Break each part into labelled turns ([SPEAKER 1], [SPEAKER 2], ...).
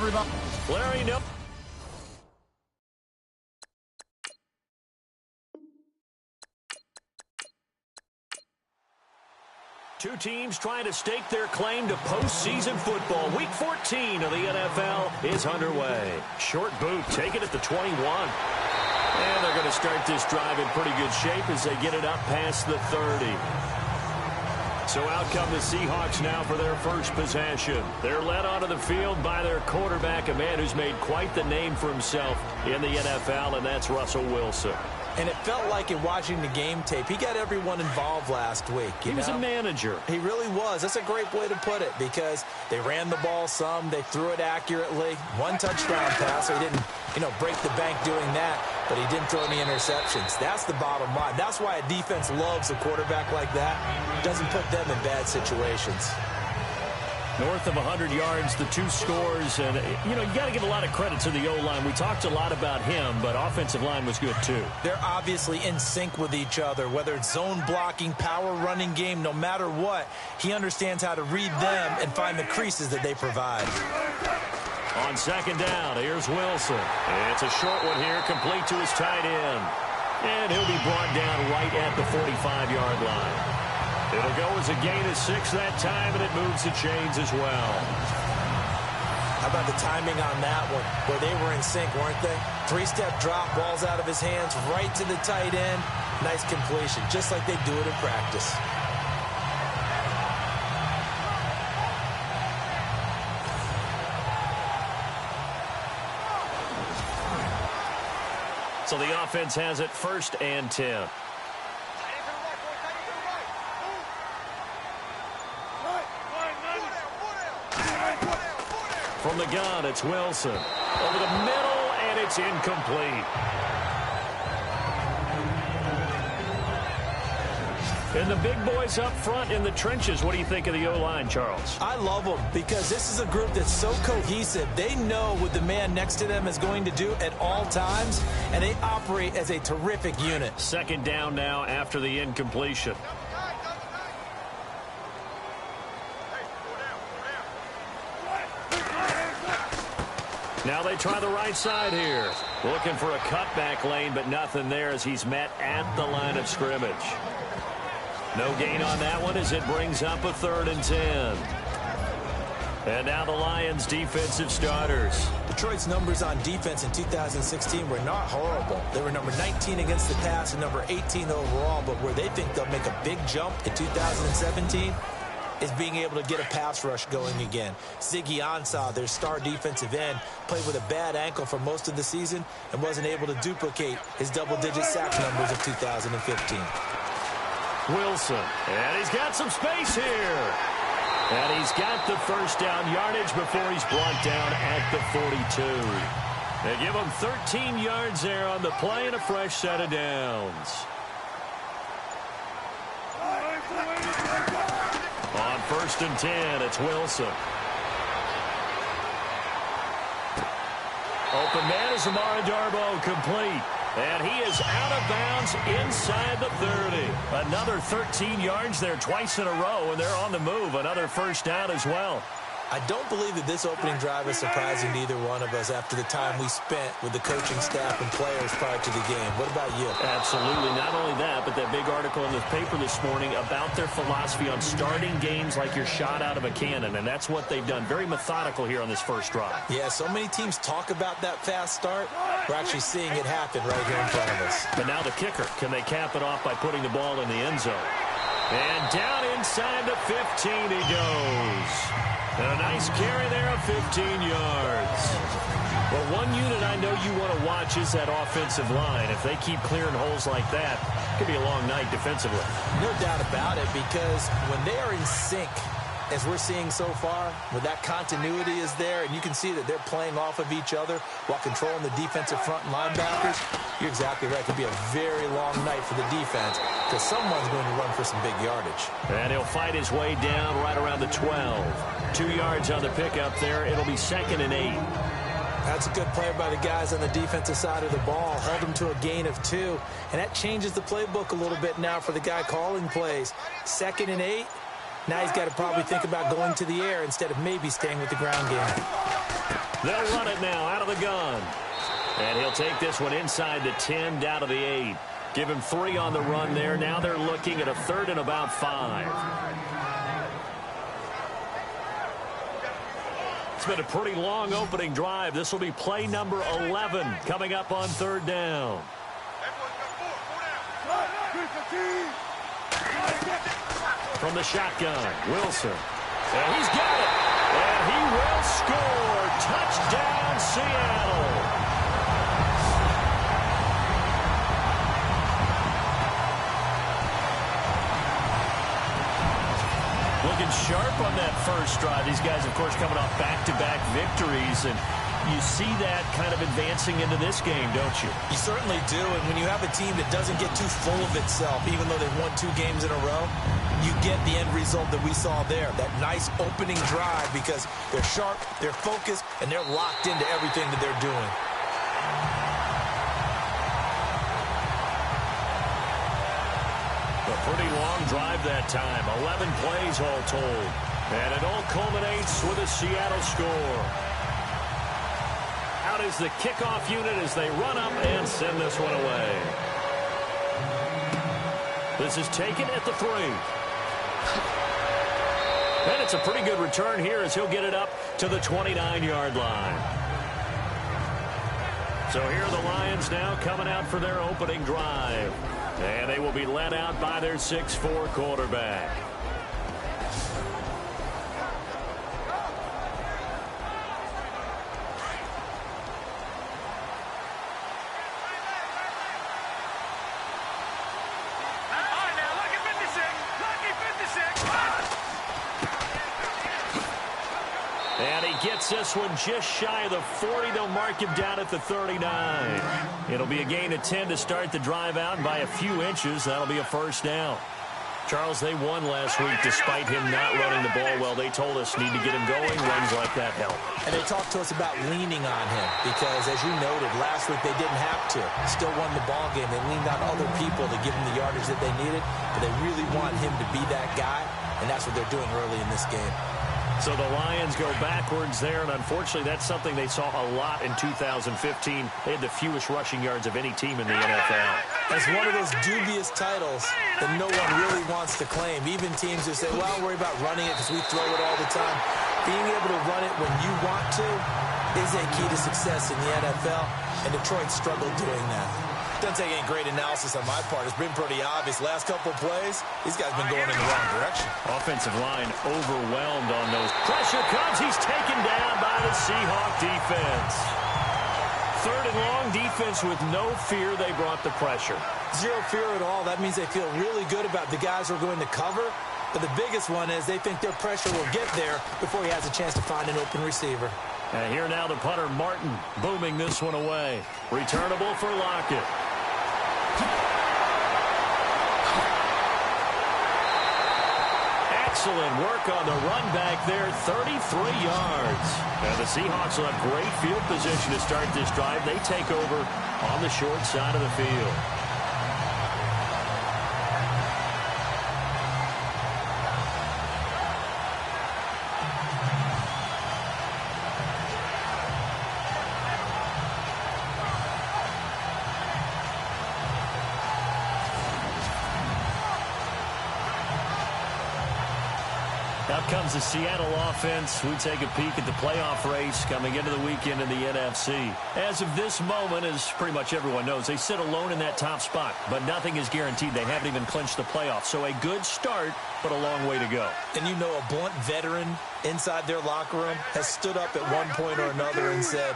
[SPEAKER 1] everybody.
[SPEAKER 2] Larry, no. Two teams trying to stake their claim to postseason football. Week 14 of the NFL is underway. Short boot, take it at the 21. And they're going to start this drive in pretty good shape as they get it up past the 30. So out come the Seahawks now for their first possession. They're led onto the field by their quarterback, a man who's made quite the name for himself in the NFL, and that's Russell Wilson.
[SPEAKER 3] And it felt like in watching the game tape, he got everyone involved last week.
[SPEAKER 2] He was a manager.
[SPEAKER 3] He really was. That's a great way to put it because they ran the ball some. They threw it accurately. One touchdown pass. So he didn't, break the bank doing that, but he didn't throw any interceptions. That's the bottom line. That's why a defense loves a quarterback like that. Doesn't put them in bad situations.
[SPEAKER 2] North of 100 yards, the two scores. And, you got to give a lot of credit to the O-line. We talked a lot about him, but offensive line was good, too.
[SPEAKER 3] They're obviously in sync with each other, whether it's zone blocking, power running game, no matter what. He understands how to read them and find the creases that they provide.
[SPEAKER 2] On second down, here's Wilson. It's a short one here, complete to his tight end. And he'll be brought down right at the 45-yard line. It'll go as a gain of 6 that time, and it moves the chains as well.
[SPEAKER 3] How about the timing on that one, where they were in sync, weren't they? Three-step drop, balls out of his hands, right to the tight end. Nice completion, just like they do it in practice.
[SPEAKER 2] So the offense has it 1st and 10. From the gun, it's Wilson. Over the middle, and it's incomplete. And the big boys up front in the trenches. What do you think of the O-line, Charles?
[SPEAKER 3] I love them because this is a group that's so cohesive. They know what the man next to them is going to do at all times, and they operate as a terrific unit.
[SPEAKER 2] Second down now after the incompletion. Now they try the right side here. Looking for a cutback lane, but nothing there as he's met at the line of scrimmage. No gain on that one as it brings up a 3rd and 10. And now the Lions defensive starters.
[SPEAKER 3] Detroit's numbers on defense in 2016 were not horrible. They were number 19 against the pass and number 18 overall, but where they think they'll make a big jump in 2017 is being able to get a pass rush going again. Ziggy Ansah, their star defensive end, played with a bad ankle for most of the season and wasn't able to duplicate his double-digit sack numbers of 2015.
[SPEAKER 2] Wilson, and he's got some space here. And he's got the first down yardage before he's brought down at the 42. They give him 13 yards there on the play and a fresh set of downs. On 1st and 10, it's Wilson. Open man is Amara Darboh, complete. And he is out of bounds inside the 30. Another 13 yards there twice in a row, and they're on the move. Another first down as well.
[SPEAKER 3] I don't believe that this opening drive is surprising to either one of us after the time we spent with the coaching staff and players prior to the game. What about you?
[SPEAKER 2] Absolutely. Not only that, but that big article in the paper this morning about their philosophy on starting games like you're shot out of a cannon, and that's what they've done. Very methodical here on this first drive.
[SPEAKER 3] Yeah, so many teams talk about that fast start. We're actually seeing it happen right here in front of us.
[SPEAKER 2] But now the kicker. Can they cap it off by putting the ball in the end zone? And down inside the 15 he goes. And a nice carry there of 15 yards. Well, one unit I know you want to watch is that offensive line. If they keep clearing holes like that, it could be a long night defensively.
[SPEAKER 3] No doubt about it, because when they are in sync, as we're seeing so far, where that continuity is there, and you can see that they're playing off of each other while controlling the defensive front and linebackers, you're exactly right. It could be a very long night for the defense because someone's going to run for some big yardage.
[SPEAKER 2] And he'll fight his way down right around the 12. 2 yards on the pickup there. It'll be 2nd and 8.
[SPEAKER 3] That's a good play by the guys on the defensive side of the ball. Held them to a gain of 2. And that changes the playbook a little bit now for the guy calling plays. 2nd and 8. Now he's got to probably think about going to the air instead of maybe staying with the ground game.
[SPEAKER 2] They'll run it now out of the gun. And he'll take this one inside the 10, down to the 8. Give him 3 on the run there. Now they're looking at a 3rd and about 5. It's been a pretty long opening drive. This will be play number 11 coming up on 3rd down. From the shotgun, Wilson. And he's got it. And he will score. Touchdown, Seattle. Looking sharp on that first drive. These guys, of course, coming off back-to-back victories, and you see that kind of advancing into this game, don't you?
[SPEAKER 3] You certainly do, and when you have a team that doesn't get too full of itself, even though they've won 2 games in a row, you get the end result that we saw there, that nice opening drive, because they're sharp, they're focused, and they're locked into everything that they're doing.
[SPEAKER 2] A pretty long drive that time. 11 plays all told. And it all culminates with a Seattle score. Out is the kickoff unit as they run up and send this one away. This is taken at the 3. And it's a pretty good return here as he'll get it up to the 29-yard line. So here are the Lions now coming out for their opening drive. And they will be led out by their 6'4" quarterback. And he gets this one just shy of the 40. They'll mark him down at the 39. It'll be a gain of 10 to start the drive out, and by a few inches, that'll be a first down. Charles, they won last week despite him not running the ball well. They told us need to get him going. Runs like that help.
[SPEAKER 3] And they talked to us about leaning on him because, as you noted, last week they didn't have to. Still won the ball game. They leaned on other people to give them the yardage that they needed, but they really want him to be that guy, and that's what they're doing early in this game.
[SPEAKER 2] So the Lions go backwards there, and unfortunately that's something they saw a lot in 2015. They had the fewest rushing yards of any team in the NFL.
[SPEAKER 3] It's one of those dubious titles that no one really wants to claim. Even teams who say, well, I'll worry about running it because we throw it all the time. Being able to run it when you want to is a key to success in the NFL, and Detroit struggled doing that. Doesn't take any great analysis on my part. It's been pretty obvious. Last couple of plays, these guys have been going in the wrong direction.
[SPEAKER 2] Offensive line overwhelmed on those. Pressure comes. He's taken down by the Seahawks defense. 3rd and long, defense with no fear. They brought the pressure.
[SPEAKER 3] Zero fear at all. That means they feel really good about the guys who are going to cover. But the biggest one is they think their pressure will get there before he has a chance to find an open receiver.
[SPEAKER 2] And here now the punter, Martin, booming this one away. Returnable for Lockett. Excellent work on the run back there, 33 yards. And the Seahawks will have great field position to start this drive. They take over on the short side of the field. Up comes the Seattle offense. We take a peek at the playoff race coming into the weekend in the NFC. As of this moment, as pretty much everyone knows, they sit alone in that top spot, but nothing is guaranteed. They haven't even clinched the playoffs. So a good start, but a long way to go.
[SPEAKER 3] And you know, a blunt veteran inside their locker room has stood up at one point or another and said,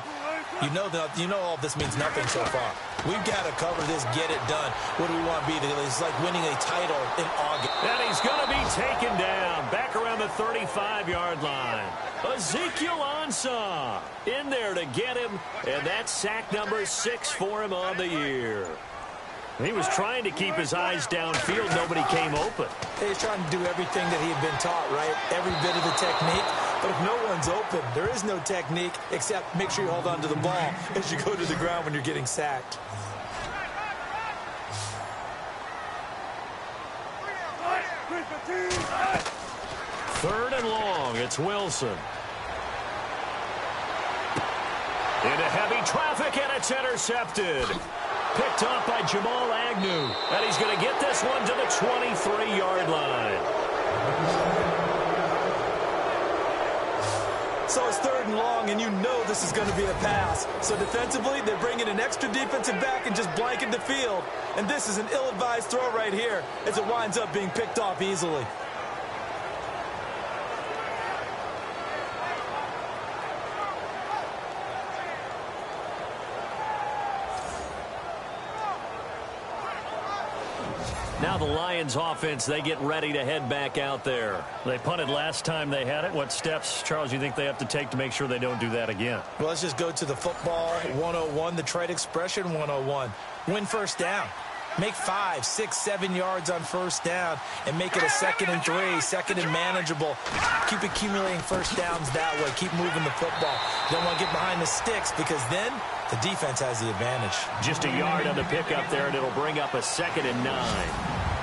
[SPEAKER 3] you know all this means nothing so far. We've got to cover this, get it done. What do we want to be? It's like winning a title in August.
[SPEAKER 2] And he's going to be taken down back around the 35-yard line. Ezekiel Ansah in there to get him, and that's sack number 6 for him on the year. He was trying to keep his eyes downfield. Nobody came open.
[SPEAKER 3] He's trying to do everything that he had been taught, right? Every bit of the technique. But if no one's open, there is no technique except make sure you hold on to the ball as you go to the ground when you're getting sacked.
[SPEAKER 2] Third and long. It's Wilson. Into heavy traffic, and it's intercepted. Picked off by Jamal Agnew. And he's going to get this one to the 23-yard line.
[SPEAKER 3] So it's 3rd and long, and you know this is going to be a pass. So defensively, they're bringing an extra defensive back and just blanking the field. And this is an ill-advised throw right here as it winds up being picked off easily.
[SPEAKER 2] Now the Lions offense, they get ready to head back out there.
[SPEAKER 1] They punted last time they had it. What steps, Charles, you think they have to take to make sure they don't do that again?
[SPEAKER 3] Well, let's just go to the football 101, the trade expression 101. Win first down. Make 5, 6, 7 yards on first down and make it a 2nd and 3, 2nd and manageable. Keep accumulating first downs that way. Keep moving the football. Don't want to get behind the sticks because then the defense has the advantage.
[SPEAKER 2] Just a yard on the pickup there, and it'll bring up a 2nd and 9.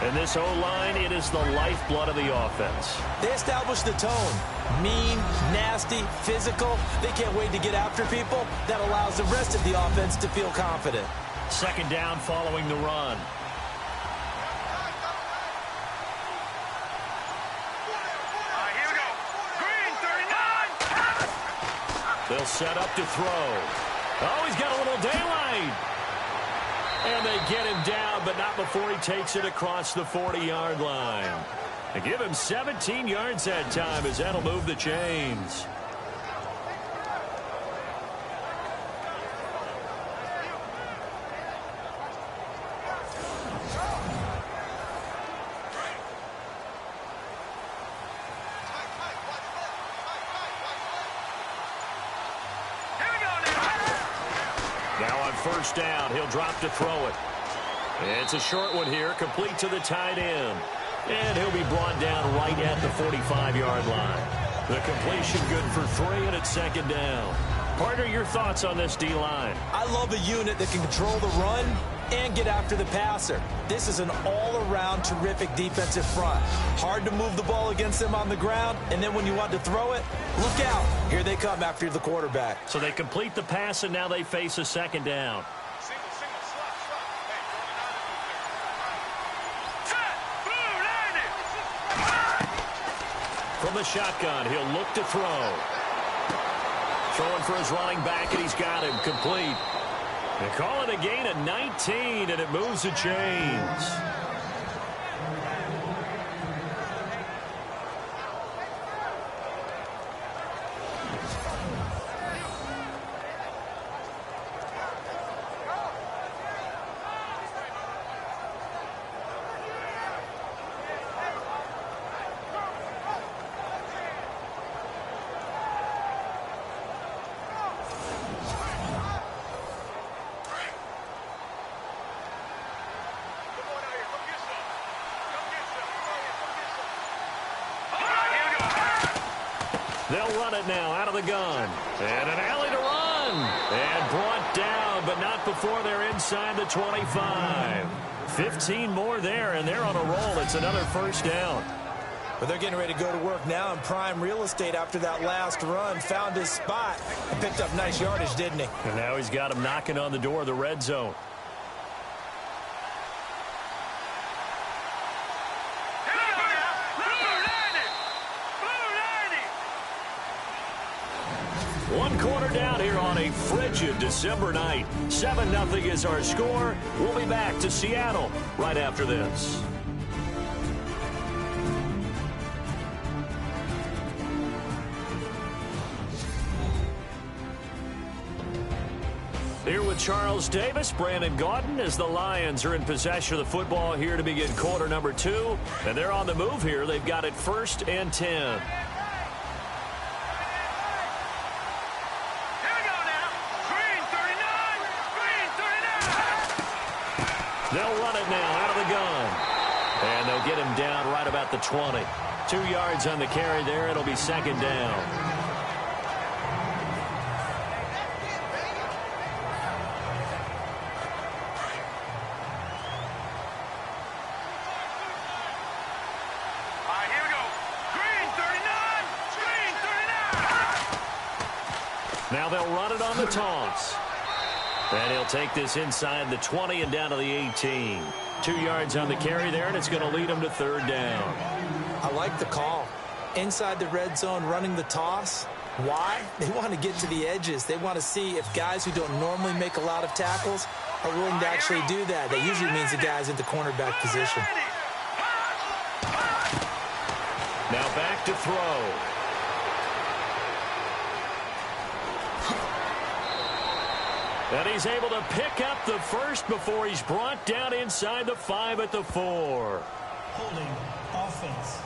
[SPEAKER 2] And this O-line, it is the lifeblood of the offense.
[SPEAKER 3] They establish the tone. Mean, nasty, physical. They can't wait to get after people. That allows the rest of the offense to feel confident.
[SPEAKER 2] 2nd down following the run.
[SPEAKER 4] Here we go. Green, 39.
[SPEAKER 2] They'll set up to throw. Oh, he's got a little daylight. And they get him down, but not before he takes it across the 40-yard line. They give him 17 yards that time as that'll move the chains. Now on first down, he'll drop to throw it. It's a short one here, complete to the tight end. And he'll be brought down right at the 45-yard line. The completion good for 3, and it's 2nd down. Partner, your thoughts on this D-line?
[SPEAKER 3] I love a unit that can control the run and get after the passer. This is an all-around terrific defensive front. Hard to move the ball against them on the ground, and then when you want to throw it, look out. Here they come after the quarterback.
[SPEAKER 2] So they complete the pass, and now they face a 2nd down. From the shotgun, he'll look to throw. Throwing for his running back, and he's got him complete. They call it a gain of 19, and it moves the chains. They'll run it now out of the gun. And an alley to run. And brought down, but not before they're inside the 25. 15 more there, and they're on a roll. It's another first down.
[SPEAKER 3] But they're getting ready to go to work now in prime real estate after that last run. Found his spot and picked up nice yardage, didn't he?
[SPEAKER 2] And now he's got him knocking on the door of the red zone. One quarter down here on a frigid December night. 7-0 is our score. We'll be back to Seattle right after this. Here with Charles Davis, Brandon Gaudin, as the Lions are in possession of the football here to begin quarter number 2. And they're on the move here. They've got it 1st and 10. They'll run it now out of the gun. And they'll get him down right about the 20. 2 yards on the carry there. It'll be 2nd down. Now they'll run it on the toss. And he'll take this inside the 20 and down to the 18. 2 yards on the carry there, and it's going to lead him to third down.
[SPEAKER 3] I like the call. Inside the red zone, running the toss. Why? They want to get to the edges. They want to see if guys who don't normally make a lot of tackles are willing to actually do that. That usually means the guy's in the cornerback position.
[SPEAKER 2] Now back to throw. And he's able to pick up the first before he's brought down inside the 5 at the 4.
[SPEAKER 5] Holding offense.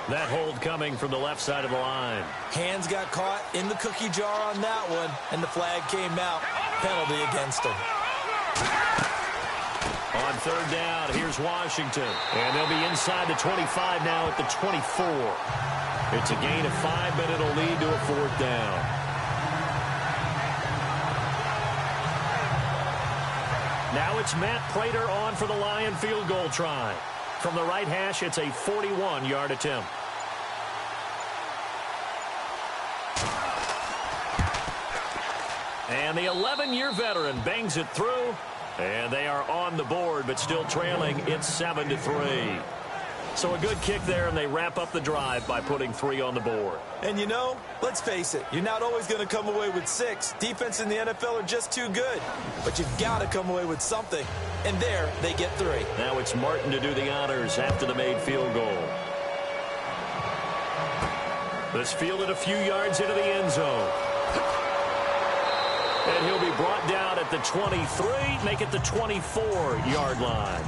[SPEAKER 2] That hold coming from the left side of the line.
[SPEAKER 3] Hands got caught in the cookie jar on that one, and the flag came out. Penalty against him.
[SPEAKER 2] On third down, here's Washington. And they'll be inside the 25 now at the 24. It's a gain of 5, but it'll lead to a fourth down. Now it's Matt Prater on for the Lion field goal try. From the right hash, it's a 41-yard attempt. And the 11-year veteran bangs it through. And they are on the board, but still trailing. It's 7-3. So a good kick there, and they wrap up the drive by putting 3 on the board.
[SPEAKER 3] And you know, let's face it, you're not always going to come away with 6. Defense in the NFL are just too good. But you've got to come away with something. And there, they get 3.
[SPEAKER 2] Now it's Martin to do the honors after the made field goal. This fielded a few yards into the end zone. And he'll be brought down at the 23, make it the 24-yard line.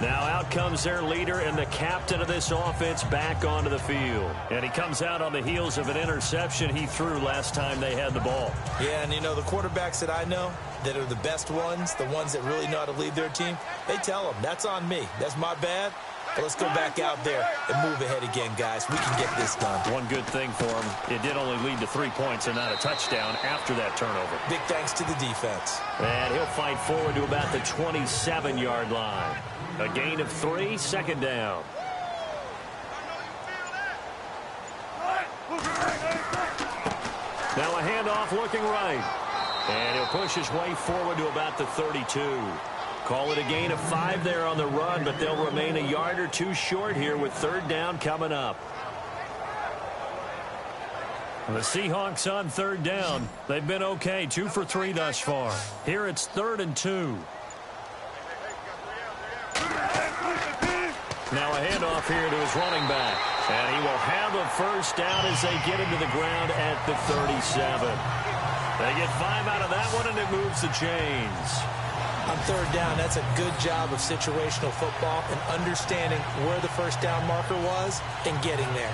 [SPEAKER 2] Now out comes their leader and the captain of this offense back onto the field. And he comes out on the heels of an interception he threw last time they had the ball.
[SPEAKER 3] Yeah, and you know, the quarterbacks that I know that are the best ones, the ones that really know how to lead their team, they tell them, that's on me. That's my bad. But let's go back out there and move ahead again, guys. We can get this done.
[SPEAKER 2] One good thing for him, it did only lead to 3 points and not a touchdown after that turnover.
[SPEAKER 3] Big thanks to the defense.
[SPEAKER 2] And he'll fight forward to about the 27-yard line. A gain of 3, second down. Now a handoff looking right. And he'll push his way forward to about the 32. Call it a gain of 5 there on the run, but they'll remain a yard or 2 short here with third down coming up. The Seahawks on third down. They've been okay, 2 for 3 thus far. Here it's 3rd and 2. Now a handoff here to his running back. And he will have a first down as they get him to the ground at the 37. They get 5 out of that one, and it moves the chains.
[SPEAKER 3] On third down, that's a good job of situational football and understanding where the first down marker was and getting there.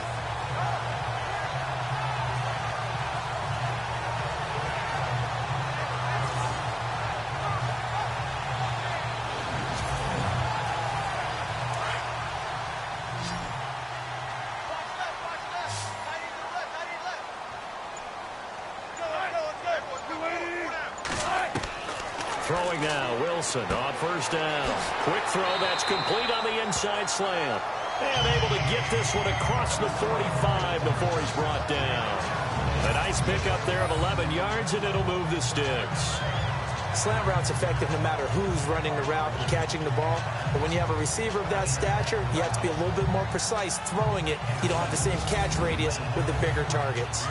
[SPEAKER 2] Throwing now, Wilson on first down. Quick throw, that's complete on the inside slant. And able to get this one across the 45 before he's brought down. A nice pickup there of 11 yards, and it'll move the sticks.
[SPEAKER 3] Slant route's effective no matter who's running the route and catching the ball. But when you have a receiver of that stature, you have to be a little bit more precise throwing it. You don't have the same catch radius with the bigger targets.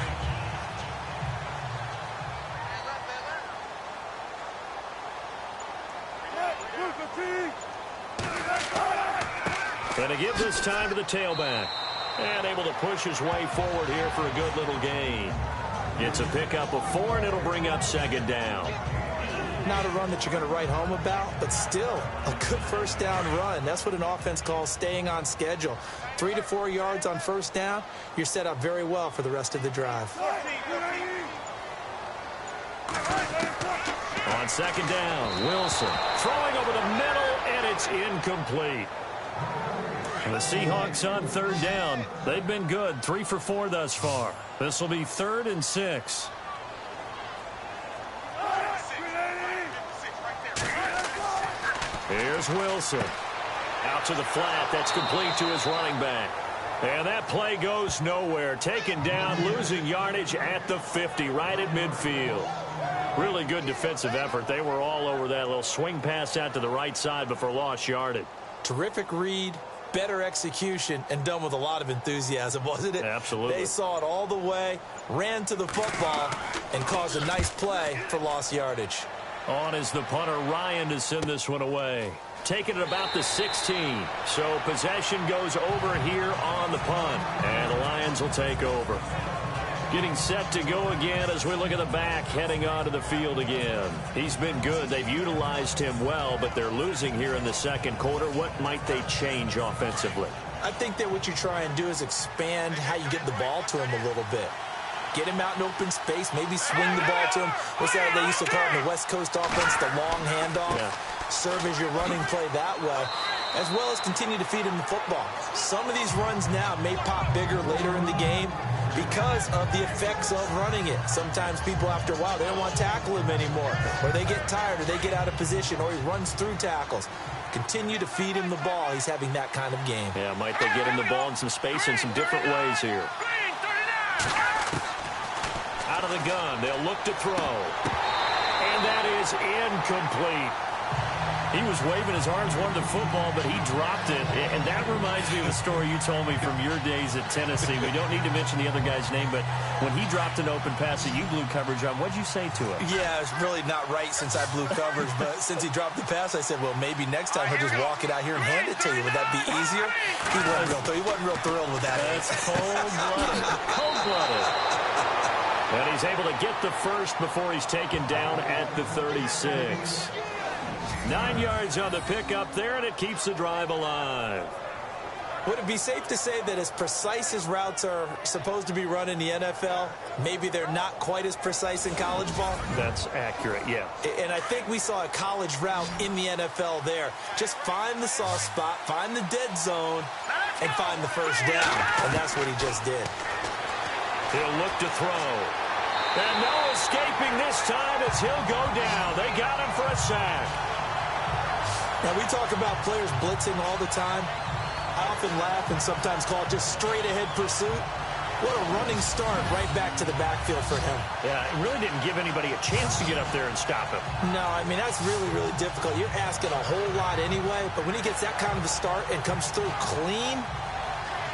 [SPEAKER 2] And to give this time to the tailback. And able to push his way forward here for a good little gain. It's a pickup of 4, and it'll bring up second down.
[SPEAKER 3] Not a run that you're going to write home about, but still a good first down run. That's what an offense calls staying on schedule. 3 to 4 yards on first down, you're set up very well for the rest of the drive.
[SPEAKER 2] On second down, Wilson throwing over the middle, and it's incomplete. The Seahawks on third down. They've been good, 3 for 4 thus far. This will be 3rd and 6. Here's Wilson. Out to the flat. That's complete to his running back. And that play goes nowhere. Taken down, losing yardage at the 50, right at midfield. Really good defensive effort. They were all over that little swing pass out to the right side before lost yardage.
[SPEAKER 3] Terrific read, better execution, and done with a lot of enthusiasm, wasn't it?
[SPEAKER 2] Absolutely.
[SPEAKER 3] They saw it all the way, ran to the football, and caused a nice play for lost yardage.
[SPEAKER 2] On is the punter, Ryan, to send this one away. Taking it about the 16. So possession goes over here on the punt. And the Lions will take over. Getting set to go again as we look at the back, heading onto the field again. He's been good. They've utilized him well, but they're losing here in the second quarter. What might they change offensively?
[SPEAKER 3] I think that what you try and do is expand how you get the ball to him a little bit. Get him out in open space, maybe swing the ball to him. What's that they used to call it in the West Coast offense, the long handoff? Yeah. Serve as your running play that way, as well as continue to feed him the football. Some of these runs now may pop bigger later in the game because of the effects of running it. Sometimes people, after a while, they don't want to tackle him anymore, or they get tired, or they get out of position, or he runs through tackles. Continue to feed him the ball. He's having that kind of game.
[SPEAKER 2] Yeah, might they get him the ball in some space in some different ways here. Out of the gun, they'll look to throw. And that is incomplete. He was waving his arms, wanted the football, but he dropped it. And that reminds me of a story you told me from your days at Tennessee. We don't need to mention the other guy's name, but when he dropped an open pass that you blew coverage on, what'd you say to him?
[SPEAKER 3] Yeah, it's really not right since I blew coverage, but since he dropped the pass, I said, well, maybe next time he'll just walk it out here and hand it to you. Would that be easier? He wasn't real thrilled with that.
[SPEAKER 2] That's cold-blooded. Cold-blooded. And he's able to get the first before he's taken down at the 36. 9 yards on the pickup there, and it keeps the drive alive.
[SPEAKER 3] Would it be safe to say that as precise as routes are supposed to be run in the NFL, maybe they're not quite as precise in college ball?
[SPEAKER 2] That's accurate, yeah.
[SPEAKER 3] And I think we saw a college route in the NFL there. Just find the soft spot, find the dead zone, and find the first down. And that's what he just did.
[SPEAKER 2] He'll look to throw. And no escaping this time as he'll go down. They got him for a sack.
[SPEAKER 3] Now, we talk about players blitzing all the time. I often laugh and sometimes call it just straight-ahead pursuit. What a running start right back to the backfield for him.
[SPEAKER 2] Yeah, it really didn't give anybody a chance to get up there and stop him.
[SPEAKER 3] No, I mean, that's really, really difficult. You're asking a whole lot anyway, but when he gets that kind of a start and comes through clean,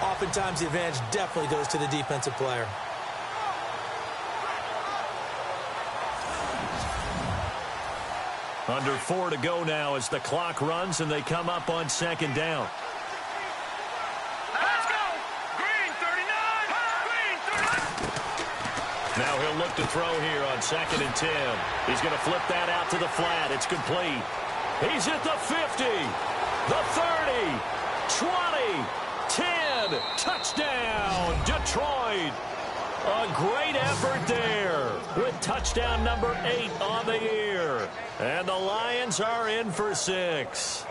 [SPEAKER 3] oftentimes the advantage definitely goes to the defensive player.
[SPEAKER 2] Under 4 to go now as the clock runs and they come up on second down.
[SPEAKER 4] Let's go! Green 39! Green 39!
[SPEAKER 2] Now he'll look to throw here on 2nd and 10. He's going to flip that out to the flat. It's complete. He's at the 50, the 30, 20, 10. Touchdown, Detroit. A great effort there with touchdown number 8 on the year. And the Lions are in for 6.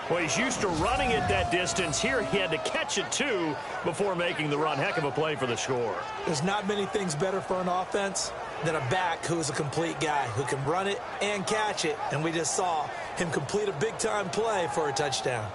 [SPEAKER 2] Well, he's used to running it that distance. Here he had to catch it, too, before making the run. Heck of a play for the score.
[SPEAKER 3] There's not many things better for an offense than a back who is a complete guy who can run it and catch it. And we just saw him complete a big-time play for a touchdown.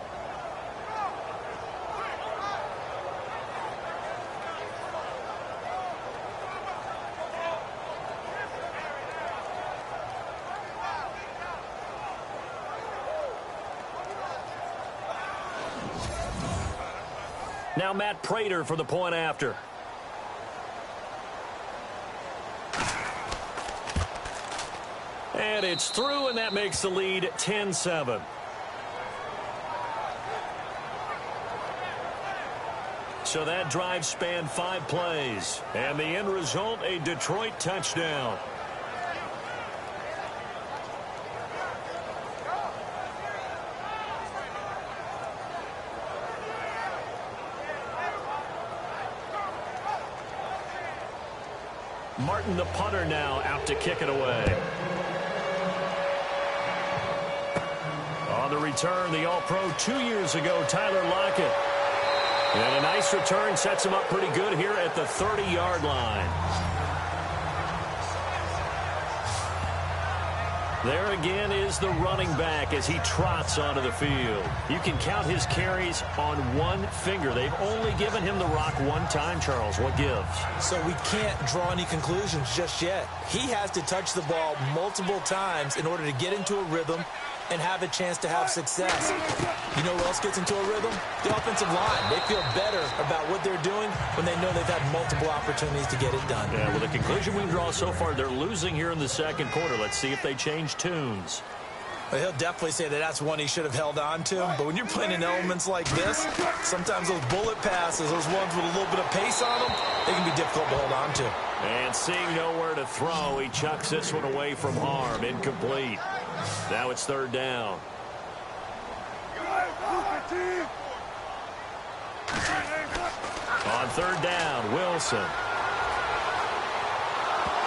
[SPEAKER 2] Now Matt Prater for the point after. And it's through, and that makes the lead 10-7. So that drive spanned 5 plays. And the end result, a Detroit touchdown. Martin, the punter, now out to kick it away. On the return, the All-Pro 2 years ago, Tyler Lockett. And a nice return sets him up pretty good here at the 30-yard line. There again is the running back as he trots onto the field. You can count his carries on one finger. They've only given him the rock one time, Charles. What gives?
[SPEAKER 3] So we can't draw any conclusions just yet. He has to touch the ball multiple times in order to get into a rhythm and have a chance to have success. You know who else gets into a rhythm? The offensive line. They feel better about what they're doing when they know they've had multiple opportunities to get it done.
[SPEAKER 2] Yeah, well, the conclusion we draw so far, they're losing here in the second quarter. Let's see if they change tunes.
[SPEAKER 3] Well, he'll definitely say that that's one he should have held on to. But when you're playing in elements like this, sometimes those bullet passes, those ones with a little bit of pace on them, they can be difficult to hold on to.
[SPEAKER 2] And seeing nowhere to throw, he chucks this one away from harm. Incomplete. Now it's third down. On third down, Wilson.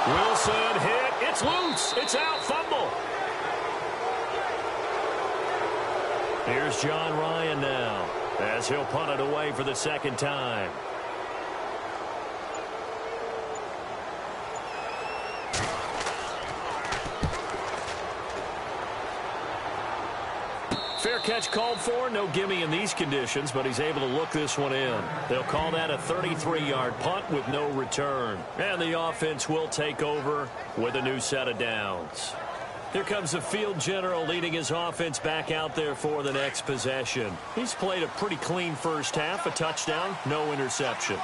[SPEAKER 2] Wilson hit. It's loose. It's out. Fumble. Here's John Ryan now as he'll punt it away for the second time. Fair catch called for. No gimme in these conditions, but he's able to look this one in. They'll call that a 33-yard punt with no return. And the offense will take over with a new set of downs. Here comes the field general leading his offense back out there for the next possession. He's played a pretty clean first half, a touchdown, no interceptions.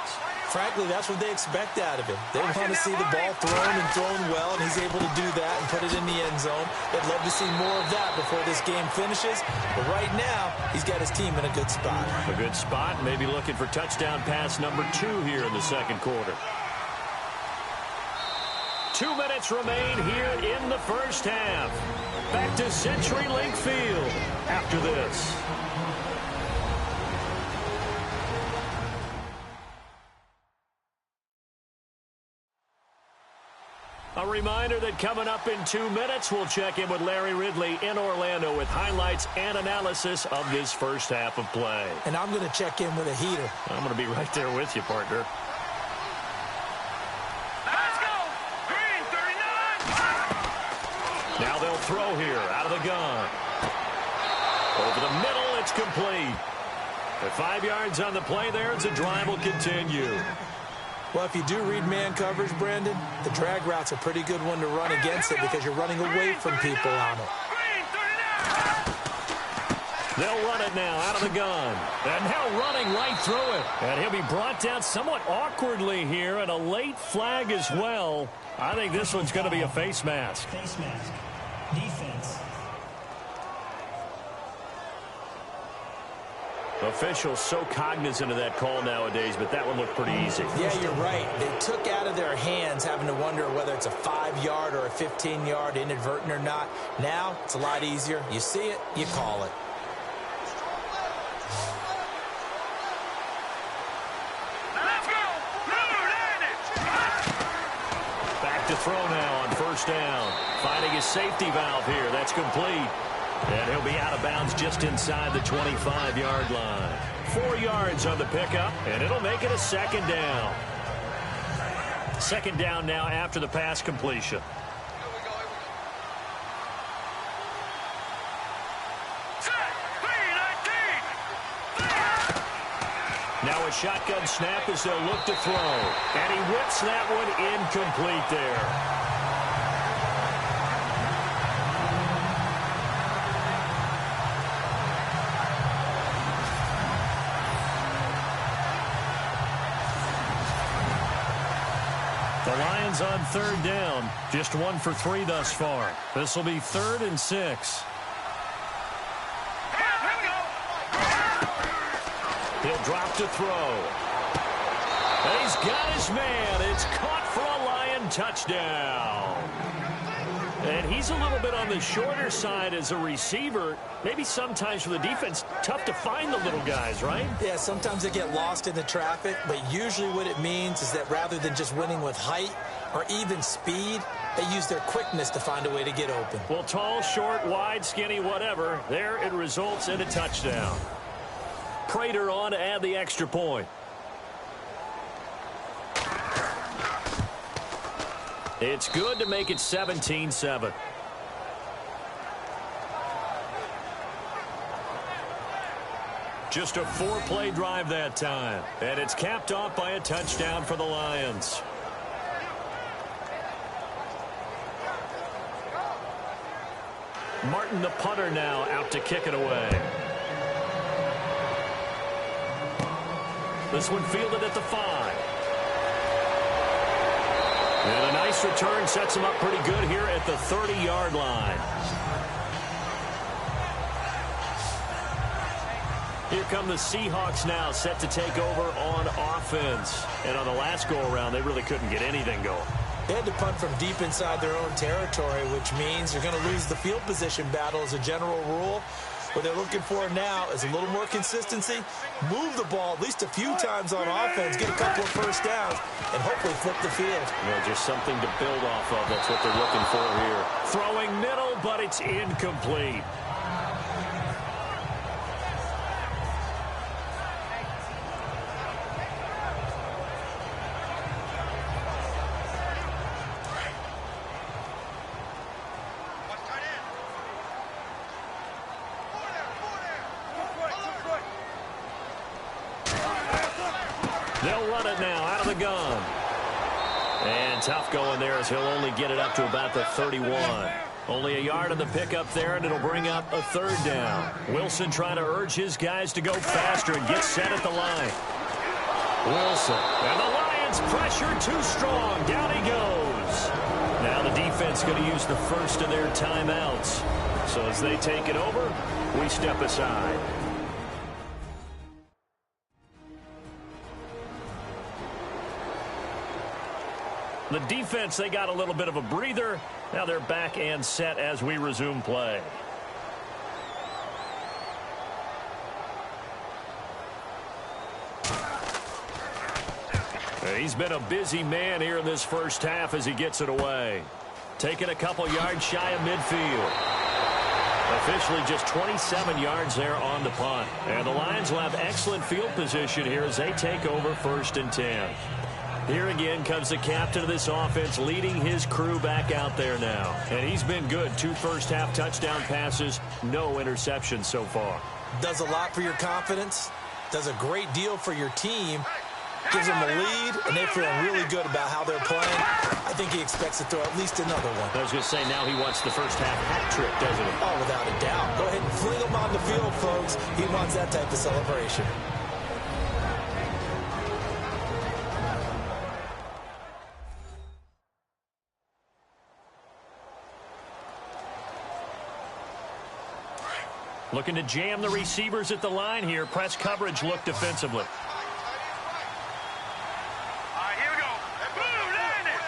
[SPEAKER 3] Frankly, that's what they expect out of him. They want to see the ball thrown and thrown well, and he's able to do that and put it in the end zone. They'd love to see more of that before this game finishes. But right now, he's got his team in a good spot.
[SPEAKER 2] A good spot, maybe looking for touchdown pass number 2 here in the second quarter. 2 minutes remain here in the first half. Back to CenturyLink Field after this. A reminder that coming up in 2 minutes, we'll check in with Larry Ridley in Orlando with highlights and analysis of this first half of play.
[SPEAKER 3] And I'm going to check in with a heater.
[SPEAKER 2] I'm going to be right there with you, partner.
[SPEAKER 4] Let's go! Green 39!
[SPEAKER 2] Now they'll throw here out of the gun. Over the middle, it's complete. At 5 yards on the play there, it's a drive will continue.
[SPEAKER 3] Well, if you do read man coverage, Brandon, the drag route's a pretty good one to run against it because you're running away from people on it.
[SPEAKER 2] They'll run it now out of the gun. And now running right through it. And he'll be brought down somewhat awkwardly here, and a late flag as well. I think this one's going to be a face mask.
[SPEAKER 5] Face mask. Defense.
[SPEAKER 2] Officials so cognizant of that call nowadays, but that one looked pretty easy.
[SPEAKER 3] Yeah, you're right. They took out of their hands having to wonder whether it's a 5-yard or a 15-yard inadvertent or not. Now, it's a lot easier. You see it, you call it.
[SPEAKER 4] Let's go!
[SPEAKER 2] Back to throw now on first down. Finding his safety valve here. That's complete. And he'll be out of bounds just inside the 25-yard line. 4 yards on the pickup, and it'll make it a second down. Second down now after the pass completion. Now a shotgun snap as they'll look to throw. And he whips that one incomplete there. The Lions on third down. Just 1 for 3 thus far. This will be 3rd and 6. He'll drop to throw. And he's got his man. It's caught for a Lion touchdown. And he's a little bit on the shorter side as a receiver. Maybe sometimes for the defense, tough to find the little guys, right?
[SPEAKER 3] Yeah, sometimes they get lost in the traffic, but usually what it means is that rather than just winning with height or even speed, they use their quickness to find a way to get open.
[SPEAKER 2] Well, tall, short, wide, skinny, whatever, there it results in a touchdown. Prater on to add the extra point. It's good to make it 17-7. Just a 4-play drive that time. And it's capped off by a touchdown for the Lions. Martin, the punter, now out to kick it away. This one fielded at the 5. And a nice return sets him up pretty good here at the 30-yard line. Here come the Seahawks now, set to take over on offense. And on the last go-around, they really couldn't get anything going.
[SPEAKER 3] They had to punt from deep inside their own territory, which means you're going to lose the field position battle as a general rule. What they're looking for now is a little more consistency, move the ball at least a few times on offense, get a couple of first downs, and hopefully flip the field.
[SPEAKER 2] Just something to build off of. That's what they're looking for here. Throwing middle, but it's incomplete. They'll run it now out of the gun. And tough going there as he'll only get it up to about the 31. Only a yard on the pickup there, and it'll bring up a 3rd down. Wilson trying to urge his guys to go faster and get set at the line. Wilson. And the Lions pressure too strong. Down he goes. Now the defense going to use the first of their timeouts. So as they take it over, we step aside. The defense, they got a little bit of a breather. Now they're back and set as we resume play. He's been a busy man here in this first half as he gets it away. Taking a couple yards shy of midfield. Officially just 27 yards there on the punt. And the Lions will have excellent field position here as they take over 1st and 10. Here again comes the captain of this offense leading his crew back out there now. And he's been good. 2 first-half touchdown passes, no interceptions so far.
[SPEAKER 3] Does a lot for your confidence, does a great deal for your team, gives them a lead, and they feel really good about how they're playing. I think he expects to throw at least another one.
[SPEAKER 2] I was going to say, now he wants the first-half hat trick, doesn't he?
[SPEAKER 3] Oh, without a doubt. Go ahead and fling him on the field, folks. He wants that type of celebration.
[SPEAKER 2] Looking to jam the receivers at the line here. Press coverage look defensively.
[SPEAKER 4] Here we go. Blue, land it.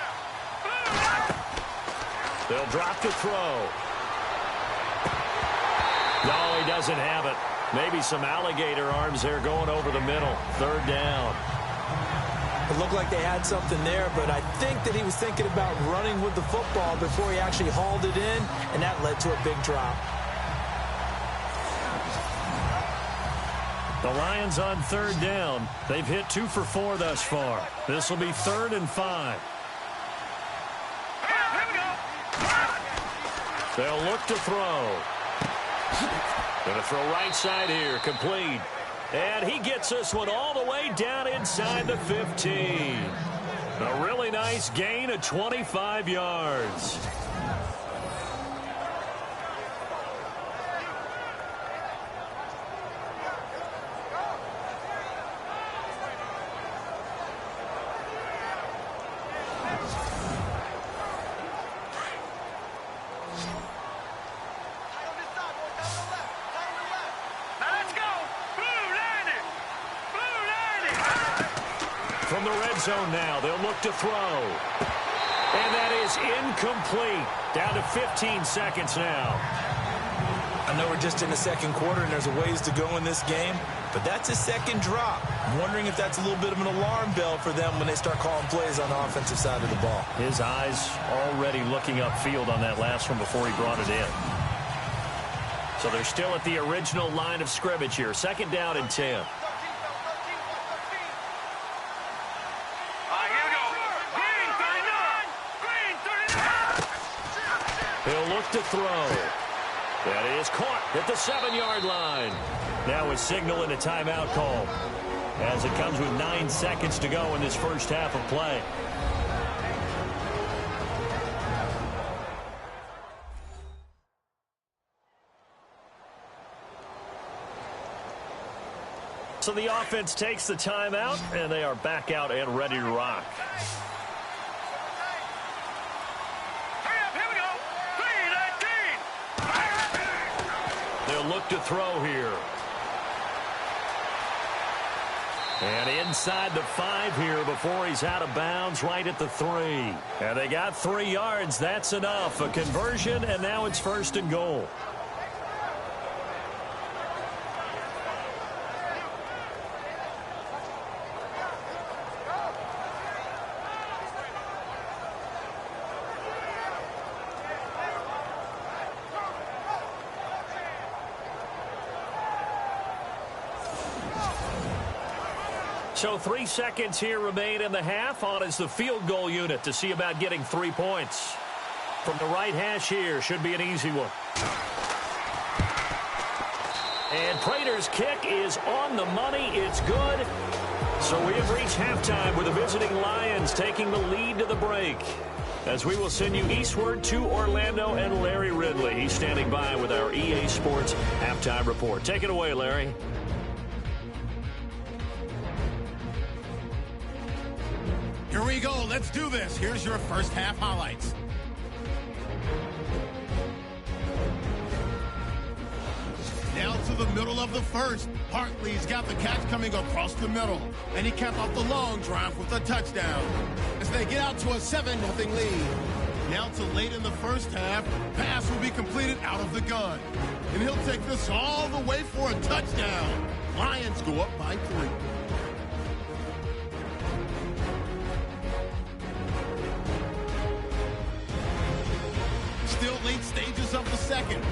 [SPEAKER 4] Blue.
[SPEAKER 2] They'll drop the throw. No, he doesn't have it. Maybe some alligator arms there going over the middle. 3rd down.
[SPEAKER 3] It looked like they had something there, but I think that he was thinking about running with the football before he actually hauled it in, and that led to a big drop.
[SPEAKER 2] The Lions on 3rd down. They've hit 2 for 4 thus far. This will be 3rd and 5.
[SPEAKER 4] Here we go.
[SPEAKER 2] They'll look to throw. Going to throw right side here. Complete. And he gets this one all the way down inside the 15. A really nice gain of 25 yards. From the red zone now, they'll look to throw. And that is incomplete. Down to 15 seconds now.
[SPEAKER 3] I know we're just in the 2nd quarter and there's a ways to go in this game, but that's a 2nd drop. I'm wondering if that's a little bit of an alarm bell for them when they start calling plays on the offensive side of the ball.
[SPEAKER 2] His eyes already looking upfield on that last one before he brought it in. So they're still at the original line of scrimmage here. 2nd down and 10. He'll look to throw. That is caught at the 7-yard line. Now a signal and a timeout call, as it comes with 9 seconds to go in this first half of play. So the offense takes the timeout, and they are back out and ready to rock.
[SPEAKER 4] Here we go. 3-19.
[SPEAKER 2] They'll look to throw here. And inside the 5 here before he's out of bounds, right at the 3. And they got 3 yards. That's enough. A conversion, and now it's 1st and goal. So 3 seconds here remain in the half. On is the field goal unit to see about getting 3 points. From the right hash here, should be an easy one. And Prater's kick is on the money. It's good. So we have reached halftime with the visiting Lions taking the lead to the break. As we will send you eastward to Orlando and Larry Ridley. He's standing by with our EA Sports halftime report. Take it away, Larry.
[SPEAKER 6] Here we go. Let's do this. Here's your first half highlights. Now to the middle of the first. Hartley's got the catch coming across the middle. And he capped off the long drive with a touchdown. As they get out to a 7-0 lead. Now to late in the first half. Pass will be completed out of the gun. And he'll take this all the way for a touchdown. Lions go up by 3. Still late stages of the second.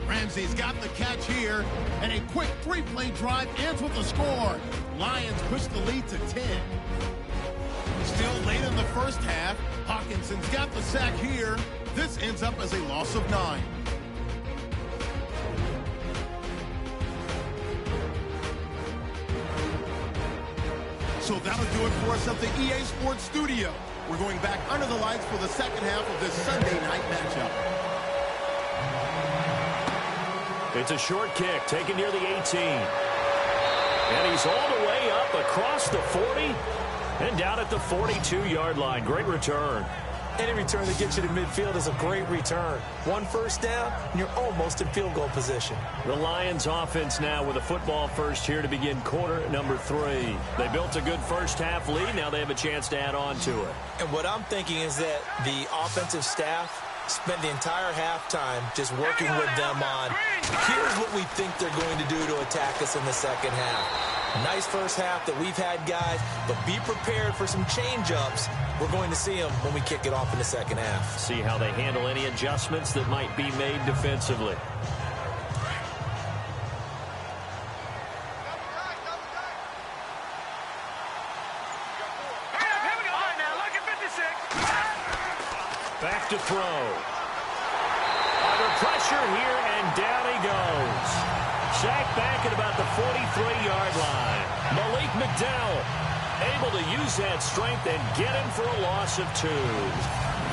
[SPEAKER 6] Ramsey's got the catch here, and a quick 3-play drive ends with a score. Lions push the lead to 10. Still late in the first half. Hawkinson's got the sack here. This ends up as a loss of 9. So that'll do it for us at the EA Sports Studio. We're going back under the lights for the second half of this Sunday night matchup.
[SPEAKER 2] It's a short kick taken near the 18. And he's all the way up across the 40 and down at the 42-yard line. Great return.
[SPEAKER 3] Any return that gets you to midfield is a great return. 1 first down, and you're almost in field goal position.
[SPEAKER 2] The Lions offense now with a football first here to begin quarter number 3. They built a good first half lead. Now they have a chance to add on to it.
[SPEAKER 3] And what I'm thinking is that the offensive staff spent the entire halftime just working with them on, here's what we think they're going to do to attack us in the second half. Nice first half that we've had, guys, but be prepared for some change-ups. We're going to see them when we kick it off in the second half.
[SPEAKER 2] See how they handle any adjustments that might be made defensively. Back to throw. Under pressure here, and down he goes. Sacked back at about the 43-yard line. Malik McDowell able to use that strength and get him for a loss of 2.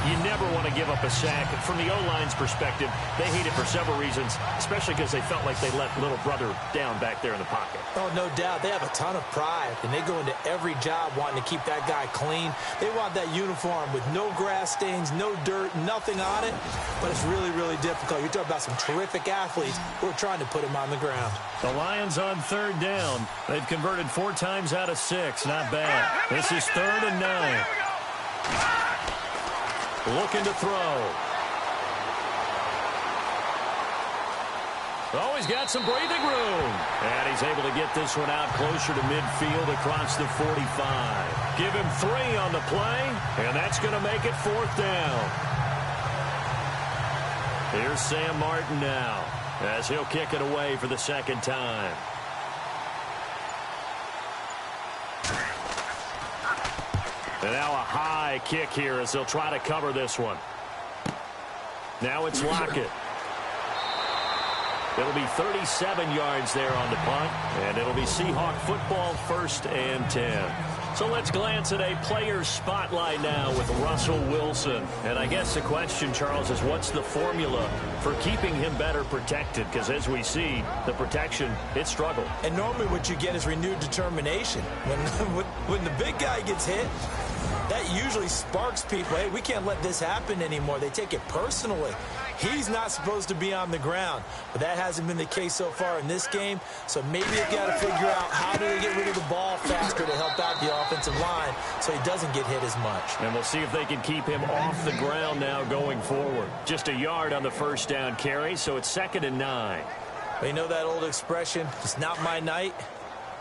[SPEAKER 2] You never want to give up a sack. From the O-line's perspective, they hate it for several reasons, especially because they felt like they let little brother down back there in the pocket.
[SPEAKER 3] Oh, no doubt. They have a ton of pride, and they go into every job wanting to keep that guy clean. They want that uniform with no grass stains, no dirt, nothing on it, but it's really, really difficult. You're talking about some terrific athletes who are trying to put him on the ground.
[SPEAKER 2] The Lions on 3rd down. They've converted 4 times out of 6. Not bad. This is 3rd and 9. Looking to throw. Oh, he's got some breathing room. And he's able to get this one out closer to midfield across the 45. Give him 3 on the play, and that's going to make it 4th down. Here's Sam Martin now, as he'll kick it away for the 2nd time. And now a high kick here as they'll try to cover this one. Now it's Lockett. It'll be 37 yards there on the punt, and it'll be Seahawk football, 1st and 10. So let's glance at a player's spotlight now with Russell Wilson. And I guess the question, Charles, is what's the formula for keeping him better protected? Because as we see, the protection, it struggled.
[SPEAKER 3] And normally what you get is renewed determination. When the big guy gets hit, that usually sparks people. Hey, we can't let this happen anymore. They take it personally. He's not supposed to be on the ground, but that hasn't been the case so far in this game. So maybe they've got to figure out how do they get rid of the ball faster to help out the offensive line so he doesn't get hit as much.
[SPEAKER 2] And we'll see if they can keep him off the ground now going forward. Just a yard on the 1st down carry, so it's 2nd and 9.
[SPEAKER 3] Well, you know that old expression, it's not my night?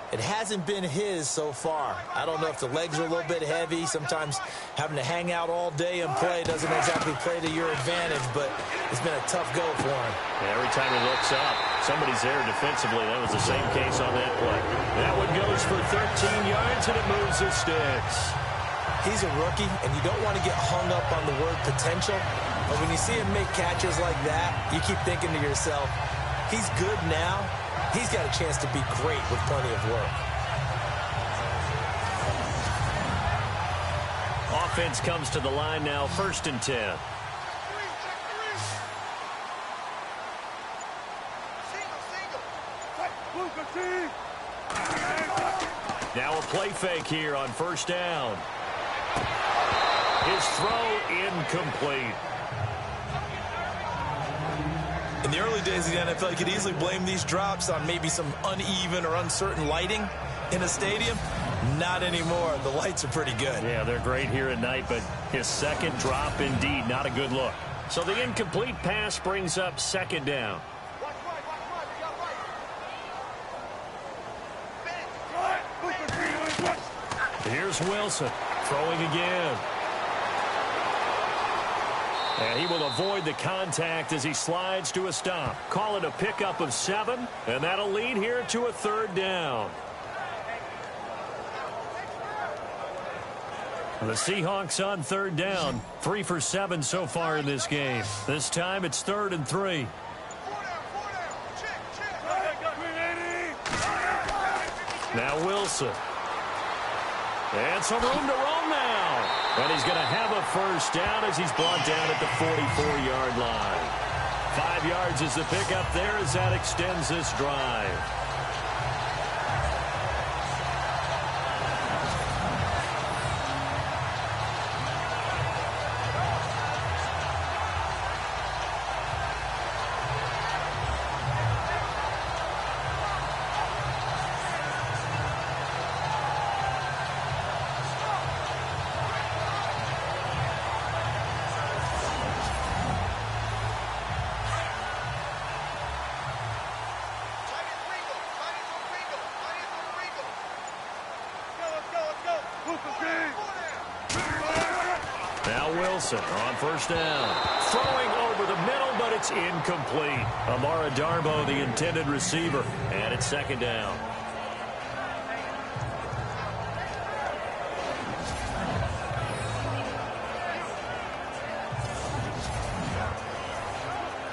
[SPEAKER 3] It hasn't been his so far. I don't know if the legs are a little bit heavy. Sometimes having to hang out all day and play doesn't exactly play to your advantage, but it's been a tough go for him.
[SPEAKER 2] Yeah, every time he looks up, somebody's there defensively. That was the same case on that play. That one goes for 13 yards, and it moves the sticks.
[SPEAKER 3] He's a rookie, and you don't want to get hung up on the word potential. But when you see him make catches like that, you keep thinking to yourself, he's good now. He's got a chance to be great with plenty of work.
[SPEAKER 2] Offense comes to the line now, 1st and 10. Now a play fake here on 1st down. His throw incomplete.
[SPEAKER 3] In the early days of the NFL, you could easily blame these drops on maybe some uneven or uncertain lighting in a stadium. Not anymore. The lights are pretty good.
[SPEAKER 2] Yeah, they're great here at night, but his 2nd drop, indeed, not a good look. So the incomplete pass brings up 2nd down. Here's Wilson throwing again. And he will avoid the contact as he slides to a stop. Call it a pickup of 7, and that'll lead here to a 3rd down. The Seahawks on 3rd down, 3 for 7 so far in this game. This time it's 3rd and 3. Now Wilson. And some room to roam now. And he's going to have a 1st down as he's brought down at the 44-yard line. 5 yards is the pickup there as that extends this drive. Now Wilson on 1st down. Throwing over the middle, but it's incomplete. Amara Darbo, the intended receiver. And it's 2nd down.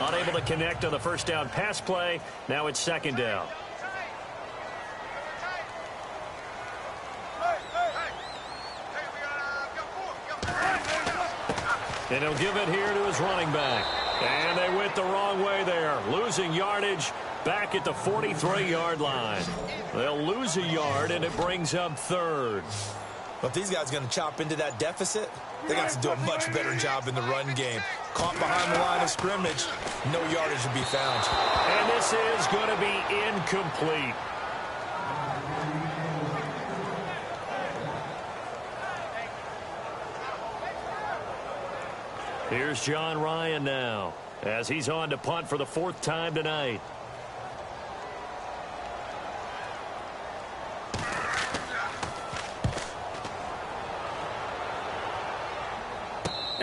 [SPEAKER 2] Unable to connect on the 1st down pass play. Now it's 2nd down. And he'll give it here to his running back. And they went the wrong way there. Losing yardage back at the 43-yard line. They'll lose a yard, and it brings up 3rd.
[SPEAKER 3] But these guys are going to chop into that deficit. They got to do a much better job in the run game. Caught behind the line of scrimmage, no yardage to be found.
[SPEAKER 2] And this is going to be incomplete. Here's John Ryan now as he's on to punt for the 4th time tonight.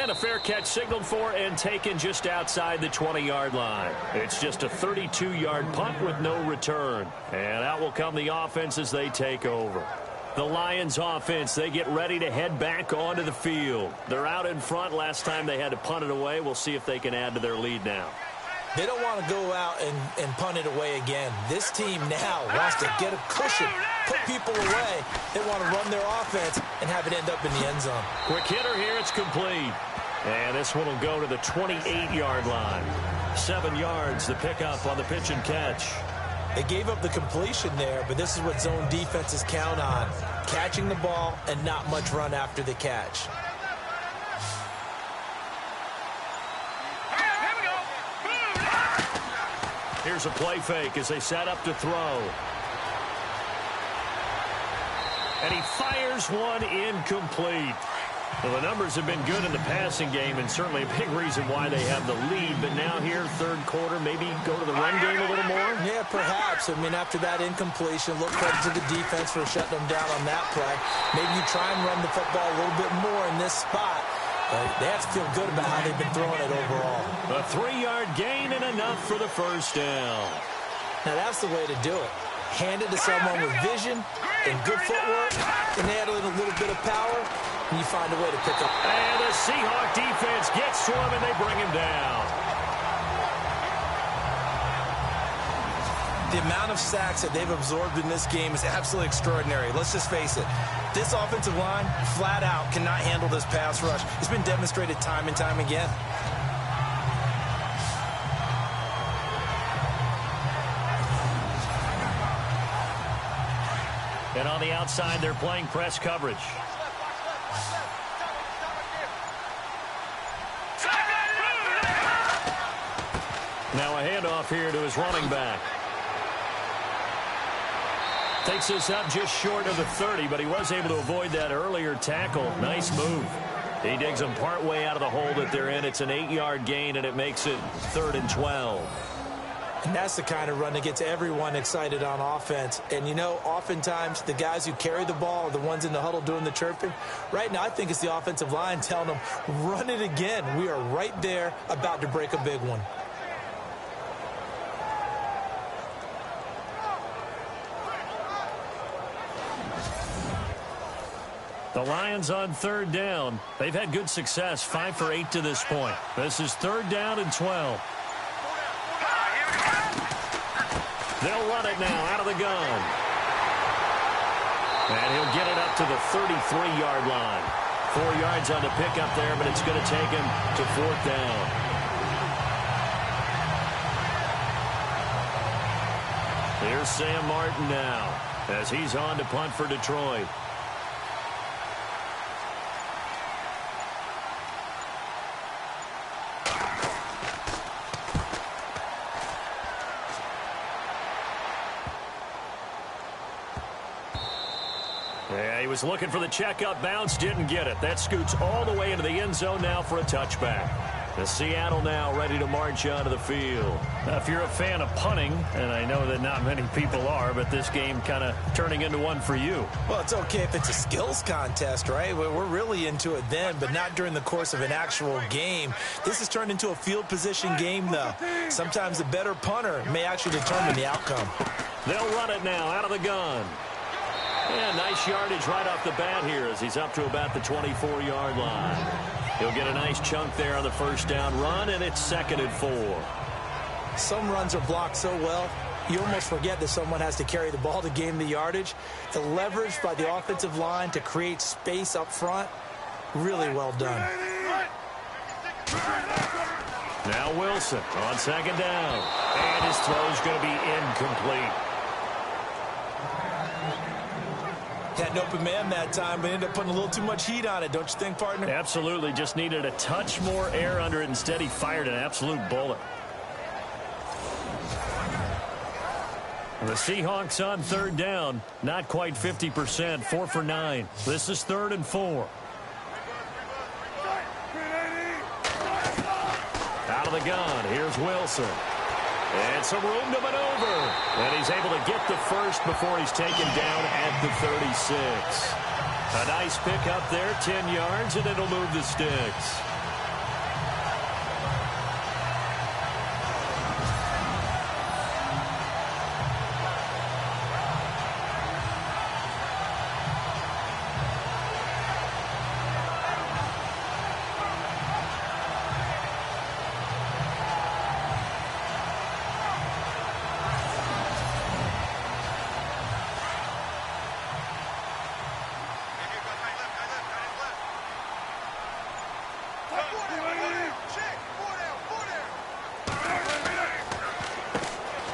[SPEAKER 2] And a fair catch signaled for and taken just outside the 20-yard line. It's just a 32-yard punt with no return. And out will come the offense as they take over. The Lions offense, they get ready to head back onto the field. They're out in front. Last time they had to punt it away. We'll see if they can add to their lead now.
[SPEAKER 3] They don't want to go out and punt it away again. This team now wants to get a cushion, put people away. They want to run their offense and have it end up in the end zone.
[SPEAKER 2] Quick hitter here. It's complete. And this one will go to the 28-yard line. 7 yards the pickup on the pitch and catch.
[SPEAKER 3] They gave up the completion there, but this is what zone defenses count on. Catching the ball and not much run after the catch.
[SPEAKER 2] Here's a play fake as they set up to throw. And he fires one incomplete. Well, the numbers have been good in the passing game and certainly a big reason why they have the lead. But now here, third quarter, maybe go to the run game a little more?
[SPEAKER 3] Yeah, perhaps. I mean, after that incompletion, look credit to the defense for shutting them down on that play. Maybe you try and run the football a little bit more in this spot. They have to feel good about how they've been throwing it overall.
[SPEAKER 2] A 3-yard gain and enough for the first down.
[SPEAKER 3] Now, that's the way to do it. Hand it to someone with vision and good footwork, and add in a little bit of power, and you find a way to pick up.
[SPEAKER 2] And the Seahawk defense gets to him, and they bring him down.
[SPEAKER 7] The amount of sacks that they've absorbed in this game is absolutely extraordinary. Let's just face it. This offensive line, flat out, cannot handle this pass rush. It's been demonstrated time and time again.
[SPEAKER 2] And on the outside, they're playing press coverage. Now a handoff here to his running back. Takes this up just short of the 30, but he was able to avoid that earlier tackle. Nice move. He digs them partway out of the hole that they're in. It's an 8-yard gain, and it makes it 3rd and 12.
[SPEAKER 3] And that's the kind of run that gets everyone excited on offense. And, you know, oftentimes the guys who carry the ball are the ones in the huddle doing the chirping. Right now, I think it's the offensive line telling them, run it again. We are right there about to break a big one.
[SPEAKER 2] The Lions on 3rd down. They've had good success, 5 for 8 to this point. This is 3rd down and 12. They'll run it now out of the gun. And he'll get it up to the 33-yard line. 4 yards on the pickup there, but it's going to take him to 4th down. Here's Sam Martin now as he's on to punt for Detroit. Yeah, he was looking for the checkup bounce, didn't get it. That scoots all the way into the end zone now for a touchback. The Seattle now ready to march onto the field. Now, if you're a fan of punting, and I know that not many people are, but this game kind of turning into one for you.
[SPEAKER 3] Well, it's okay if it's a skills contest, right? We're really into it then, but not during the course of an actual game. This has turned into a field position game, though. Sometimes the better punter may actually determine the outcome.
[SPEAKER 2] They'll run it now out of the gun. Yeah, nice yardage right off the bat here as he's up to about the 24-yard line. He'll get a nice chunk there on the first down run, and it's 2nd and 4.
[SPEAKER 3] Some runs are blocked so well, you almost forget that someone has to carry the ball to gain the yardage. The leverage by the offensive line to create space up front, really well done.
[SPEAKER 2] Now Wilson on 2nd down, and his throw's going to be incomplete.
[SPEAKER 3] Had an open man that time, but ended up putting a little too much heat on it, don't you think, partner?
[SPEAKER 2] Absolutely. Just needed a touch more air under it. Instead, he fired an absolute bullet. The Seahawks on 3rd down. Not quite 50%. 4 for 9. This is 3rd and 4. Out of the gun. Here's Wilson. And some room to maneuver. And he's able to get the first before he's taken down at the 36. A nice pick up there, 10 yards, and it'll move the sticks.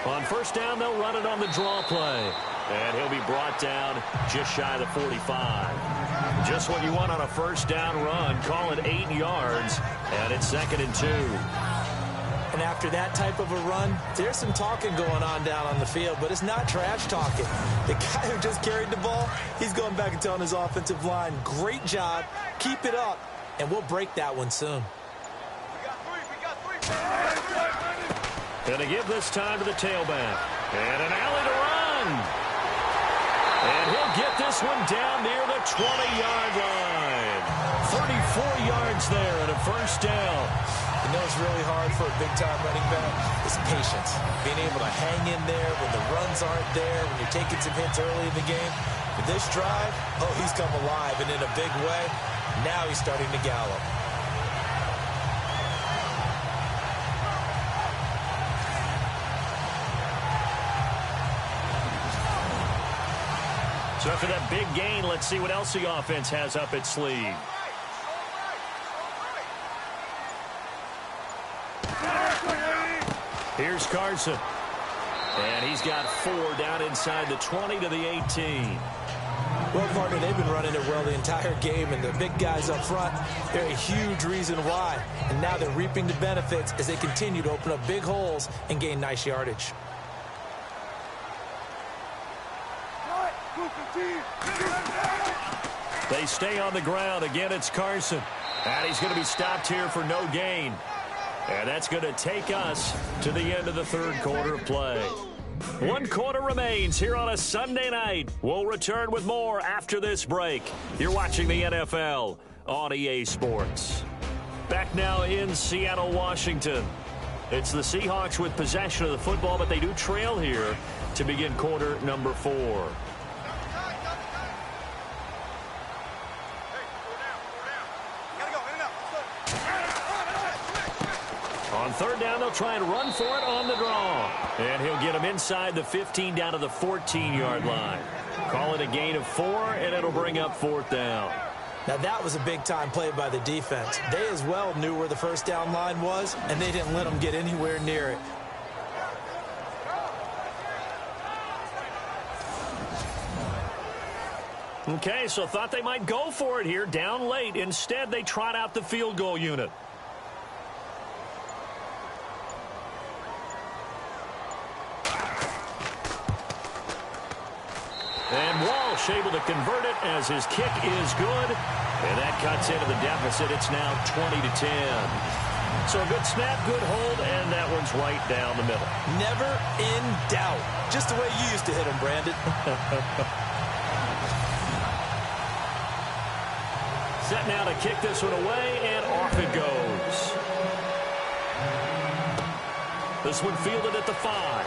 [SPEAKER 2] On first down, they'll run it on the draw play. And he'll be brought down just shy of the 45. Just what you want on a first down run. Call it 8 yards. And it's 2nd and 2.
[SPEAKER 3] And after that type of a run, there's some talking going on down on the field, but it's not trash talking. The guy who just carried the ball, he's going back and telling his offensive line, great job, keep it up, and we'll break that one soon.
[SPEAKER 2] Going to give this time to the tailback. And an alley to run. And he'll get this one down near the 20-yard line. 34 yards there and a first down.
[SPEAKER 3] You know it's really hard for a big-time running back is patience. Being able to hang in there when the runs aren't there, when you're taking some hits early in the game. With this drive, oh, he's come alive and in a big way. Now he's starting to gallop.
[SPEAKER 2] So after that big gain, let's see what else the offense has up its sleeve. Here's Carson. And he's got 4 down inside the 20 to the 18.
[SPEAKER 3] Well, partner, they've been running it well the entire game, and the big guys up front, they're a huge reason why. And now they're reaping the benefits as they continue to open up big holes and gain nice yardage.
[SPEAKER 2] They stay on the ground. Again, it's Carson. And he's going to be stopped here for no gain. And that's going to take us to the end of the third quarter of play. 1 quarter remains here on a Sunday night. We'll return with more after this break. You're watching the NFL on EA Sports. Back now in Seattle, Washington. It's the Seahawks with possession of the football, but they do trail here to begin quarter number 4. On third down, they'll try and run for it on the draw. And he'll get him inside the 15 down to the 14-yard line. Call it a gain of 4, and it'll bring up 4th down.
[SPEAKER 3] Now, that was a big-time play by the defense. They as well knew where the first down line was, and they didn't let them get anywhere near it.
[SPEAKER 2] Okay, so thought they might go for it here, down late. Instead, they trot out the field goal unit. And Walsh able to convert it as his kick is good. And that cuts into the deficit. It's now 20-10. So a good snap, good hold, and that one's right down the middle.
[SPEAKER 3] Never in doubt. Just the way you used to hit him, Brandon.
[SPEAKER 2] Set now to kick this one away, and off it goes. This one fielded at the 5.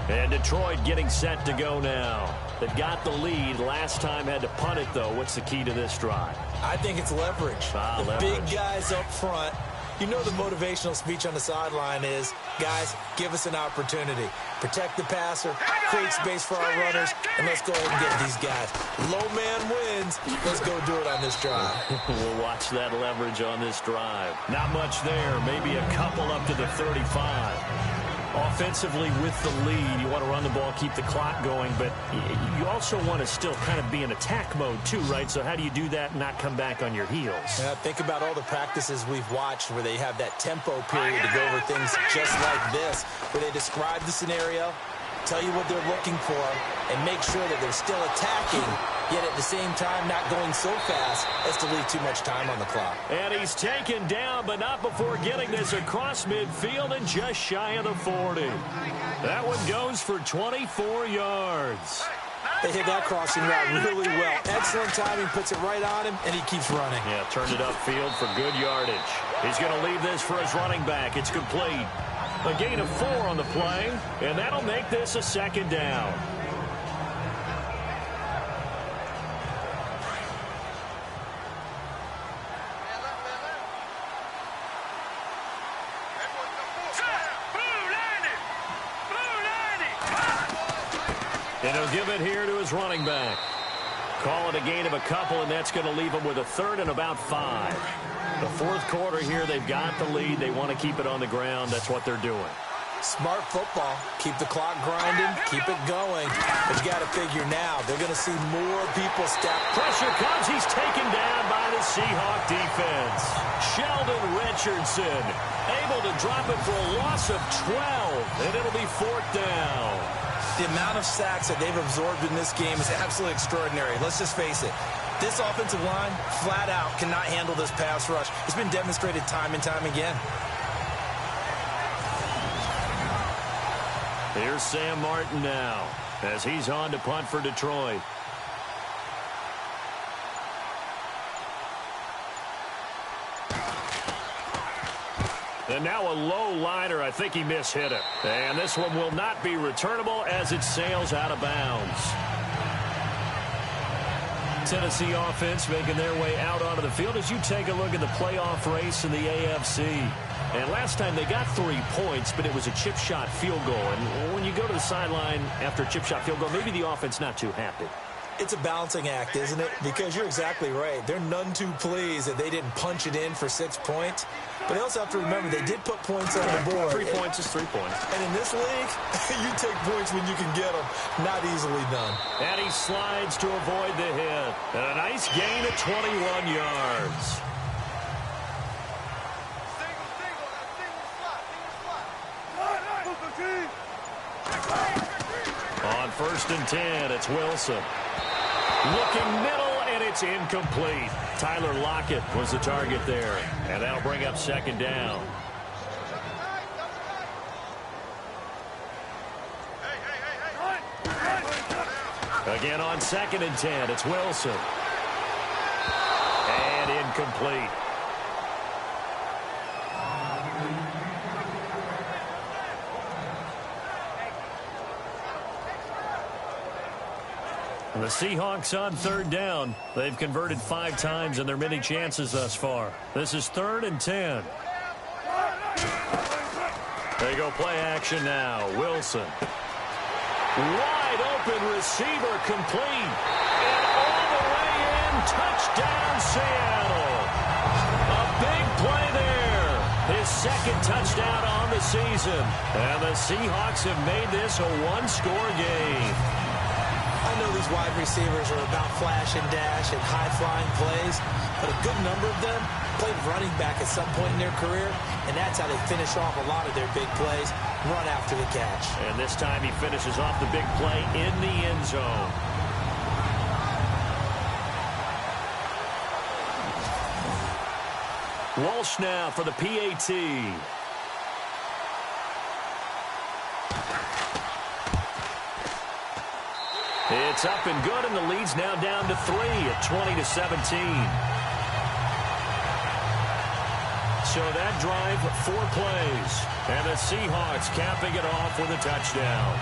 [SPEAKER 2] And Detroit getting set to go now. They've got the lead. Last time had to punt it, though. What's the key to this drive?
[SPEAKER 3] I think it's leverage. The
[SPEAKER 2] leverage.
[SPEAKER 3] Big guys up front. You know the motivational speech on the sideline is, guys, give us an opportunity. Protect the passer, create space for our runners, and let's go ahead and get these guys. Low man wins. Let's go do it on this drive.
[SPEAKER 2] We'll watch that leverage on this drive. Not much there. Maybe a couple up to the 35. Offensively with the lead, you want to run the ball, keep the clock going, but you also want to still kind of be in attack mode too, right? So how do you do that and not come back on your heels?
[SPEAKER 3] Yeah, think about all the practices we've watched where they have that tempo period to go over things just like this, where they describe the scenario, tell you what they're looking for, and make sure that they're still attacking, yet at the same time not going so fast as to leave too much time on the clock.
[SPEAKER 2] And he's taken down, but not before getting this across midfield and just shy of the 40. That one goes for 24 yards.
[SPEAKER 3] They hit that crossing route really well. Excellent timing, puts it right on him, and he keeps running.
[SPEAKER 2] Yeah, turned it upfield for good yardage. He's going to leave this for his running back. It's complete. A gain of 4 on the play, and that'll make this a 2nd down. And he'll give it here to his running back. Call it a gain of a couple, and that's going to leave them with a third and about 5. The fourth quarter here, they've got the lead. They want to keep it on the ground. That's what they're doing.
[SPEAKER 3] Smart football. Keep the clock grinding. Keep it going. But you got to figure now, they're going to see more people step.
[SPEAKER 2] Pressure comes. He's taken down by the Seahawks defense. Sheldon Richardson able to drop it for a loss of 12, and it'll be 4th down.
[SPEAKER 3] The amount of sacks that they've absorbed in this game is absolutely extraordinary. Let's just face it. This offensive line, flat out, cannot handle this pass rush. It's been demonstrated time and time again.
[SPEAKER 2] Here's Sam Martin now as he's on to punt for Detroit. And now a low liner. I think he mishit it. And this one will not be returnable as it sails out of bounds. Tennessee offense making their way out onto the field as you take a look at the playoff race in the AFC. And last time they got 3 points, but it was a chip shot field goal. And when you go to the sideline after a chip shot field goal, maybe the offense not too happy.
[SPEAKER 3] It's a balancing act, isn't it? Because you're exactly right. They're none too pleased that they didn't punch it in for 6 points. But they also have to remember they did put points on the board.
[SPEAKER 2] 3 points is 3 points.
[SPEAKER 3] And in this league, you take points when you can get them. Not easily done.
[SPEAKER 2] And he slides to avoid the hit. And a nice gain of 21 yards. On 1st and 10, it's Wilson. Looking middle, and it's incomplete. Tyler Lockett was the target there. And that'll bring up 2nd down. Again on 2nd and 10, it's Wilson. And incomplete. The Seahawks on 3rd down. They've converted 5 times in their many chances thus far. This is 3rd and 10. They go play action now. Wilson. Wide open receiver complete. And all the way in. Touchdown Seattle. A big play there. His 2nd touchdown on the season. And the Seahawks have made this a 1-score game.
[SPEAKER 3] I know these wide receivers are about flash and dash and high-flying plays, but a good number of them played running back at some point in their career, and that's how they finish off a lot of their big plays, run after the catch. And
[SPEAKER 2] this time he finishes off the big play in the end zone. Walsh now for the PAT. It's up and good, and the lead's now down to 3 at 20-17. So that drive, 4 plays. And the Seahawks capping it off with a touchdown.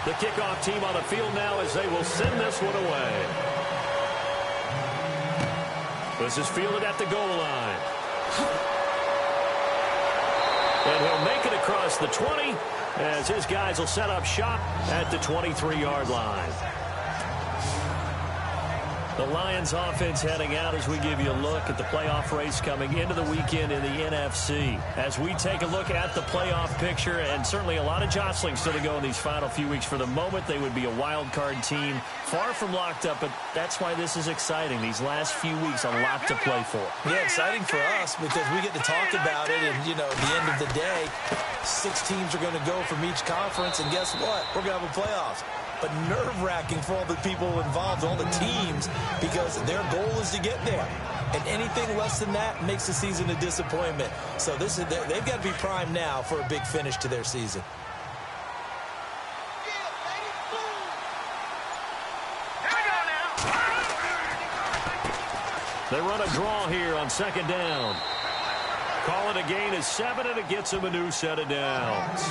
[SPEAKER 2] The kickoff team on the field now as they will send this one away. This is fielded at the goal line. And he'll make it across the 20 as his guys will set up shop at the 23-yard line. The Lions offense heading out as we give you a look at the playoff race coming into the weekend in the NFC. As we take a look at the playoff picture, and certainly a lot of jostling still to go in these final few weeks. For the moment, they would be a wild card team, far from locked up, but that's why this is exciting. These last few weeks, a lot to play for.
[SPEAKER 3] Yeah, exciting for us because we get to talk about it, and, you know, at the end of the day, 6 teams are going to go from each conference, and guess what? We're going to have a playoffs. But nerve-wracking for all the people involved, all the teams, because their goal is to get there. And anything less than that makes the season a disappointment. So this is they've got to be primed now for a big finish to their season.
[SPEAKER 2] They run a draw here on 2nd down. Call it a gain of 7, and it gets them a new set of downs.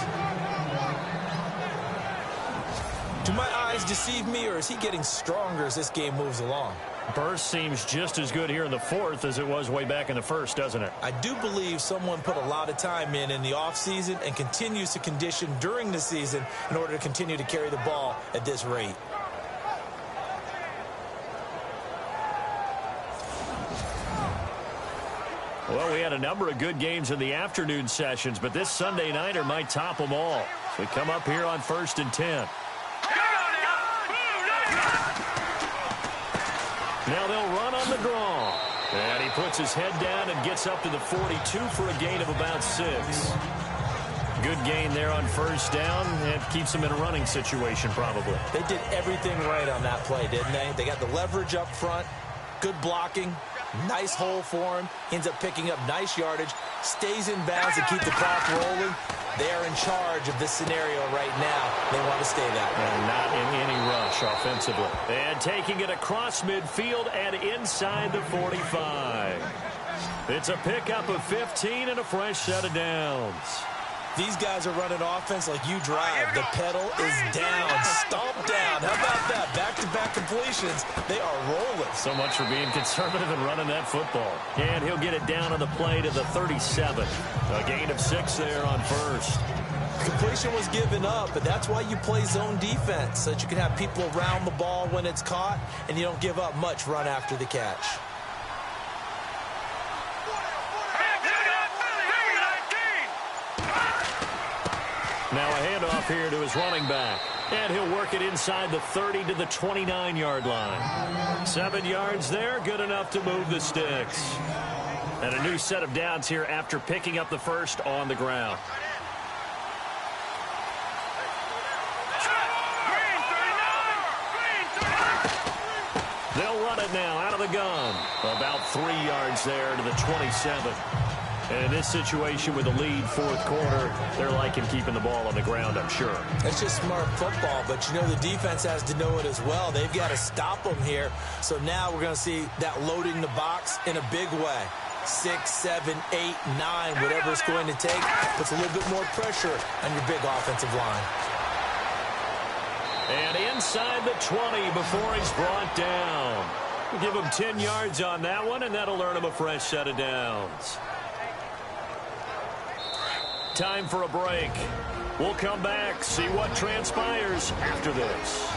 [SPEAKER 3] Do my eyes deceive me, or is he getting stronger as this game moves along?
[SPEAKER 1] Burst seems just as good here in the fourth as it was way back in the first, doesn't it?
[SPEAKER 3] I do believe someone put a lot of time in the offseason and continues to condition during the season in order to continue to carry the ball at this rate.
[SPEAKER 1] Well, we had a number of good games in the afternoon sessions, but this Sunday nighter might top them all. So we come up here on 1st and 10. Now they'll run on the draw. And he puts his head down and gets up to the 42 for a gain of about 6. Good gain there on 1st down. It keeps them in a running situation probably.
[SPEAKER 3] They did everything right on that play, didn't they? They got the leverage up front, good blocking, nice hole for him. Ends up picking up nice yardage, stays in bounds to keep the clock rolling. They are in charge of this scenario right now. They want to stay that way.
[SPEAKER 1] And not in any rush offensively. And taking it across midfield and inside the 45. It's a pickup of 15 and a fresh set of downs.
[SPEAKER 3] These guys are running offense like you drive. The pedal is down, stomp down. How about that? Back-to-back completions. They are rolling.
[SPEAKER 1] So much for being conservative and running that football. And he'll get it down on the play to the 37. A gain of 6 there on 1st.
[SPEAKER 3] Completion was given up, but that's why you play zone defense, so that you can have people around the ball when it's caught, and you don't give up much run after the catch.
[SPEAKER 1] Now a handoff here to his running back. And he'll work it inside the 30 to the 29-yard line. 7 yards there, good enough to move the sticks. And a new set of downs here after picking up the first on the ground. They'll run it now out of the gun. About 3 yards there to the 27. And in this situation with a lead fourth quarter, they're liking keeping the ball on the ground, I'm sure.
[SPEAKER 3] That's just smart football, but you know the defense has to know it as well. They've got to stop them here. So now we're going to see that loading the box in a big way. 6, 7, 8, 9, whatever it's going to take, puts a little bit more pressure on your big offensive line.
[SPEAKER 1] And inside the 20 before he's brought down. We'll give him 10 yards on that one, and that'll earn him a fresh set of downs. Time for a break. We'll come back, see what transpires after this.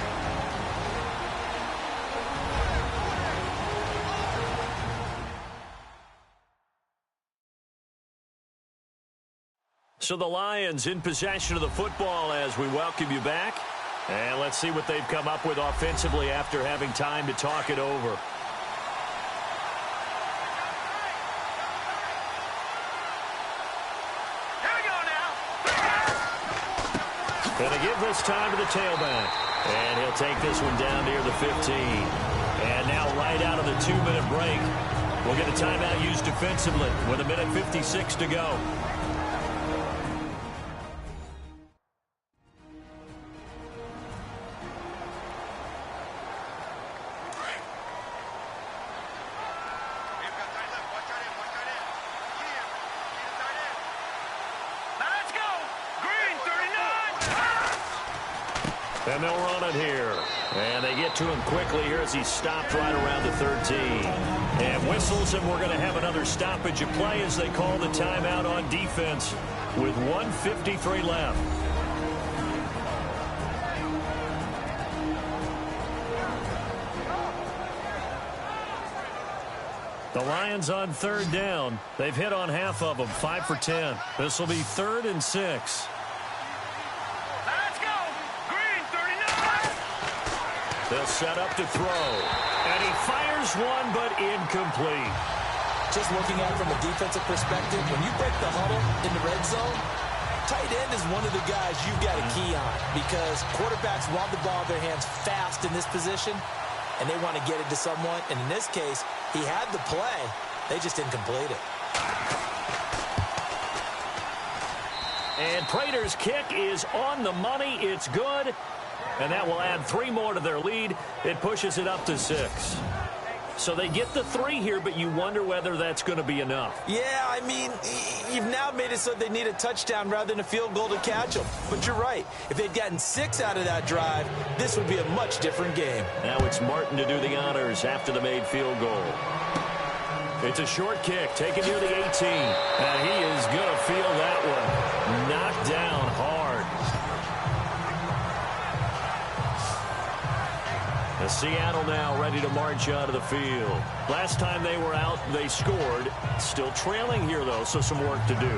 [SPEAKER 1] So the Lions in possession of the football as we welcome you back. And let's see what they've come up with offensively after having time to talk it over. Going to give this time to the tailback. And he'll take this one down near the 15. And now right out of the 2-minute break, we'll get a timeout used defensively with 1:56 to go. And they'll run it here. And they get to him quickly here as he stopped right around the 13. And whistles, and we're going to have another stoppage of play as they call the timeout on defense with 1:53 left. The Lions on 3rd down. They've hit on half of them, 5 for 10. This will be 3rd and 6. They'll set up to throw. And he fires one, but incomplete.
[SPEAKER 3] Just looking at it from a defensive perspective, when you break the huddle in the red zone, tight end is one of the guys you've got a key on because quarterbacks want the ball in their hands fast in this position, and they want to get it to someone. And in this case, he had the play. They just didn't complete it.
[SPEAKER 1] And Prater's kick is on the money. It's good. And that will add 3 more to their lead. It pushes it up to 6. So they get the 3 here, but you wonder whether that's going to be enough.
[SPEAKER 3] Yeah, I mean, you've now made it so they need a touchdown rather than a field goal to catch them. But you're right. If they'd gotten 6 out of that drive, this would be a much different game.
[SPEAKER 1] Now it's Martin to do the honors after the made field goal. It's a short kick, taken near the 18. And he is going to feel that one. Knocked down hard. Seattle now ready to march out of the field. Last time they were out, they scored. Still trailing here, though, so some work to do.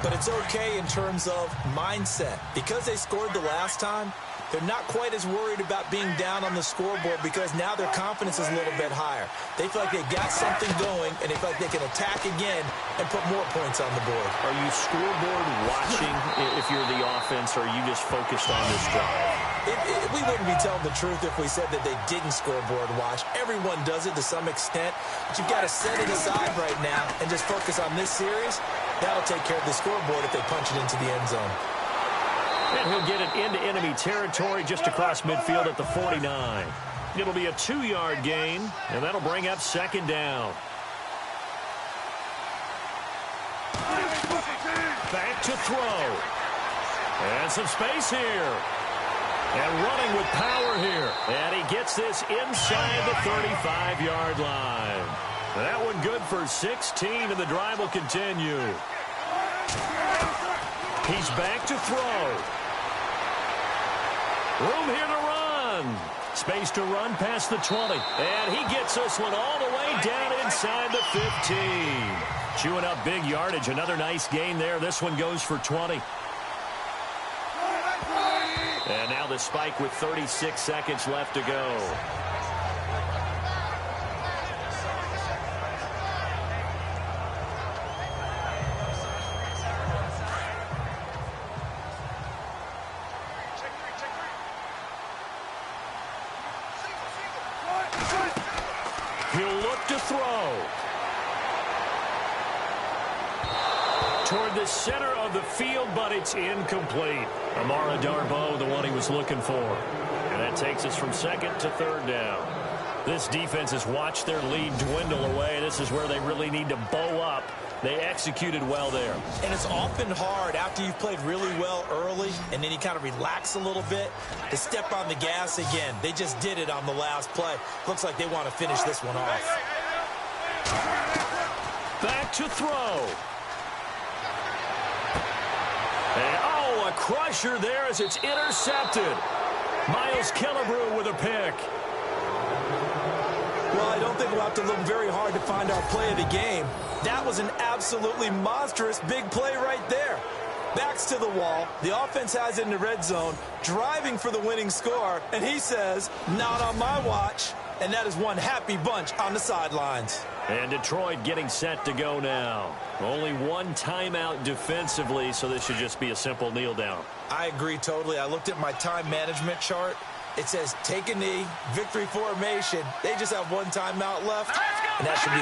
[SPEAKER 3] But it's okay in terms of mindset. Because they scored the last time, they're not quite as worried about being down on the scoreboard because now their confidence is a little bit higher. They feel like they got something going, and they feel like they can attack again and put more points on the board.
[SPEAKER 1] Are you scoreboard watching if you're the offense, or are you just focused on this drive?
[SPEAKER 3] We wouldn't be telling the truth if we said that they didn't scoreboard watch. Everyone does it to some extent, but you've got to set it aside right now and just focus on this series. That'll take care of the scoreboard if they punch it into the end zone.
[SPEAKER 1] And he'll get it into enemy territory just across midfield at the 49. It'll be a 2-yard gain, and that'll bring up second down. Back to throw. And some space here. And running with power here. And he gets this inside the 35-yard line. That one good for 16, and the drive will continue. He's back to throw. Room here to run. Space to run past the 20. And he gets this one all the way down inside the 15. Chewing up big yardage. Another nice gain there. This one goes for 20. And now the spike with 36 seconds left to go. He'll look to throw. Toward the center of the field, but it's incomplete. Amara Darboh, the one he was looking for. And that takes us from second to third down. This defense has watched their lead dwindle away. This is where they really need to bow up. They executed well there.
[SPEAKER 3] And it's often hard after you've played really well early and then you kind of relax a little bit to step on the gas again. They just did it on the last play. Looks like they want to finish this one off.
[SPEAKER 1] Back to throw. And, oh, a crusher there as it's intercepted. Miles Killebrew with a pick.
[SPEAKER 3] Well, I don't think we'll have to look very hard to find our play of the game. That was an absolutely monstrous big play right there. Backs to the wall. The offense has it in the red zone, driving for the winning score. And he says, not on my watch. And that is one happy bunch on the sidelines.
[SPEAKER 1] And Detroit getting set to go now. Only one timeout defensively, so this should just be a simple kneel down.
[SPEAKER 3] I agree totally. I looked at my time management chart. It says take a knee, victory formation. They just have one timeout left, and that should be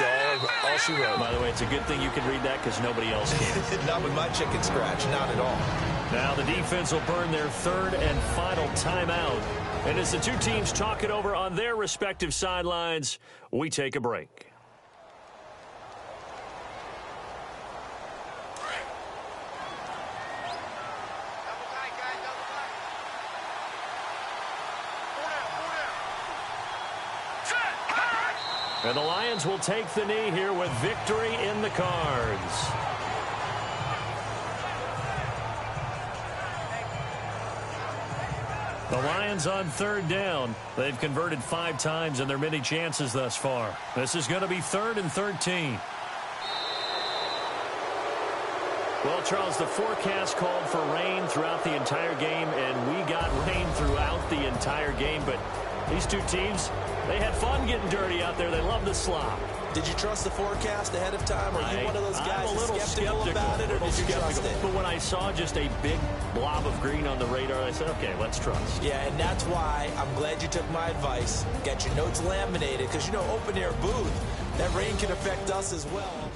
[SPEAKER 3] all she wrote.
[SPEAKER 1] By the way, it's a good thing you can read that because nobody else can.
[SPEAKER 3] Not with my chicken scratch, not at all.
[SPEAKER 1] Now the defense will burn their third and final timeout. And as the two teams talk it over on their respective sidelines, we take a break. And the Lions will take the knee here with victory in the cards. The Lions on third down. They've converted 5 times in their many chances thus far. This is going to be 3rd and 13. Well, Charles, the forecast called for rain throughout the entire game, and we got rain throughout the entire game. But these two teams, they had fun getting dirty out there. They love the slop.
[SPEAKER 3] Did you trust the forecast ahead of time? Are you one of those guys
[SPEAKER 1] I'm a little skeptical
[SPEAKER 3] about it, or did you trust it?
[SPEAKER 1] But when I saw just a big blob of green on the radar, I said, okay, let's trust.
[SPEAKER 3] Yeah, and that's why I'm glad you took my advice. Got your notes laminated, because, you know, open-air booth, that rain can affect us as well.